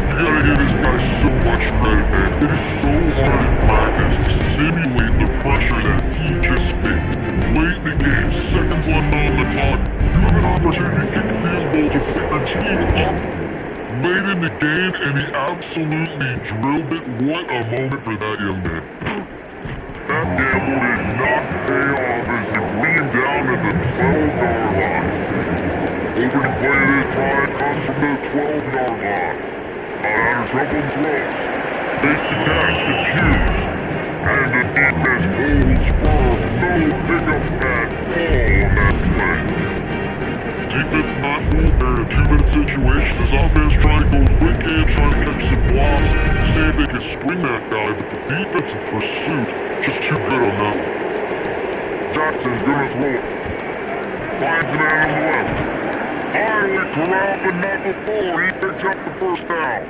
A: You gotta give this guy so much credit, man. It is so hard in practice to simulate the pressure that he just faced. Late in the game, seconds left on the clock, you have an opportunity to kick the field goal to put your team up. Late in the game, line, and he absolutely drilled it. What a moment for that young man.
B: That gamble did not pay off as he gleamed down at the 12-yard line. Opening play of this drive comes from the 12-yard line. Not out of trouble and throws. Basic catch, it's Hughes. And the defense holds firm. No pickup at all on that play.
A: Defense not fooled there in a 2-minute situation. His offense trying to go quick and trying to catch some blocks, see if they can spring that guy, but the defensive pursuit just too good on that one.
B: Jackson's gonna throw it. Finds a man on the left. Highly corralled, but not before. He picks up the first down.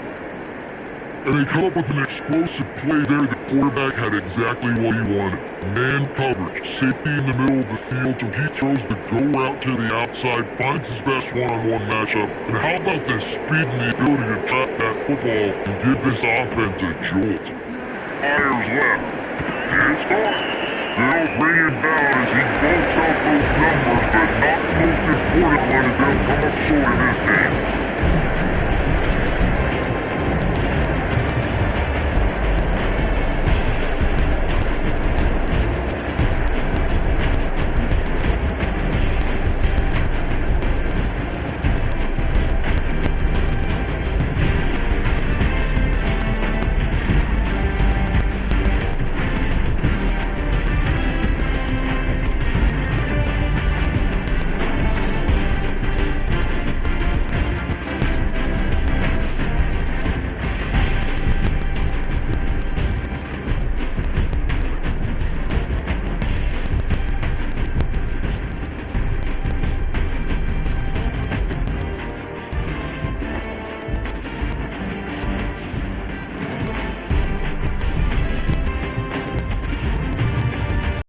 A: And they come up with an explosive play there. The quarterback had exactly what he wanted. Man coverage, safety in the middle of the field, so he throws the go route to the outside, finds his best one-on-one matchup. And how about the speed and the ability to trap that football and give this offense a jolt?
B: Fires left. It's gone. They'll bring him down as he bulks out those numbers, but not the most important one is they'll come up short in this game.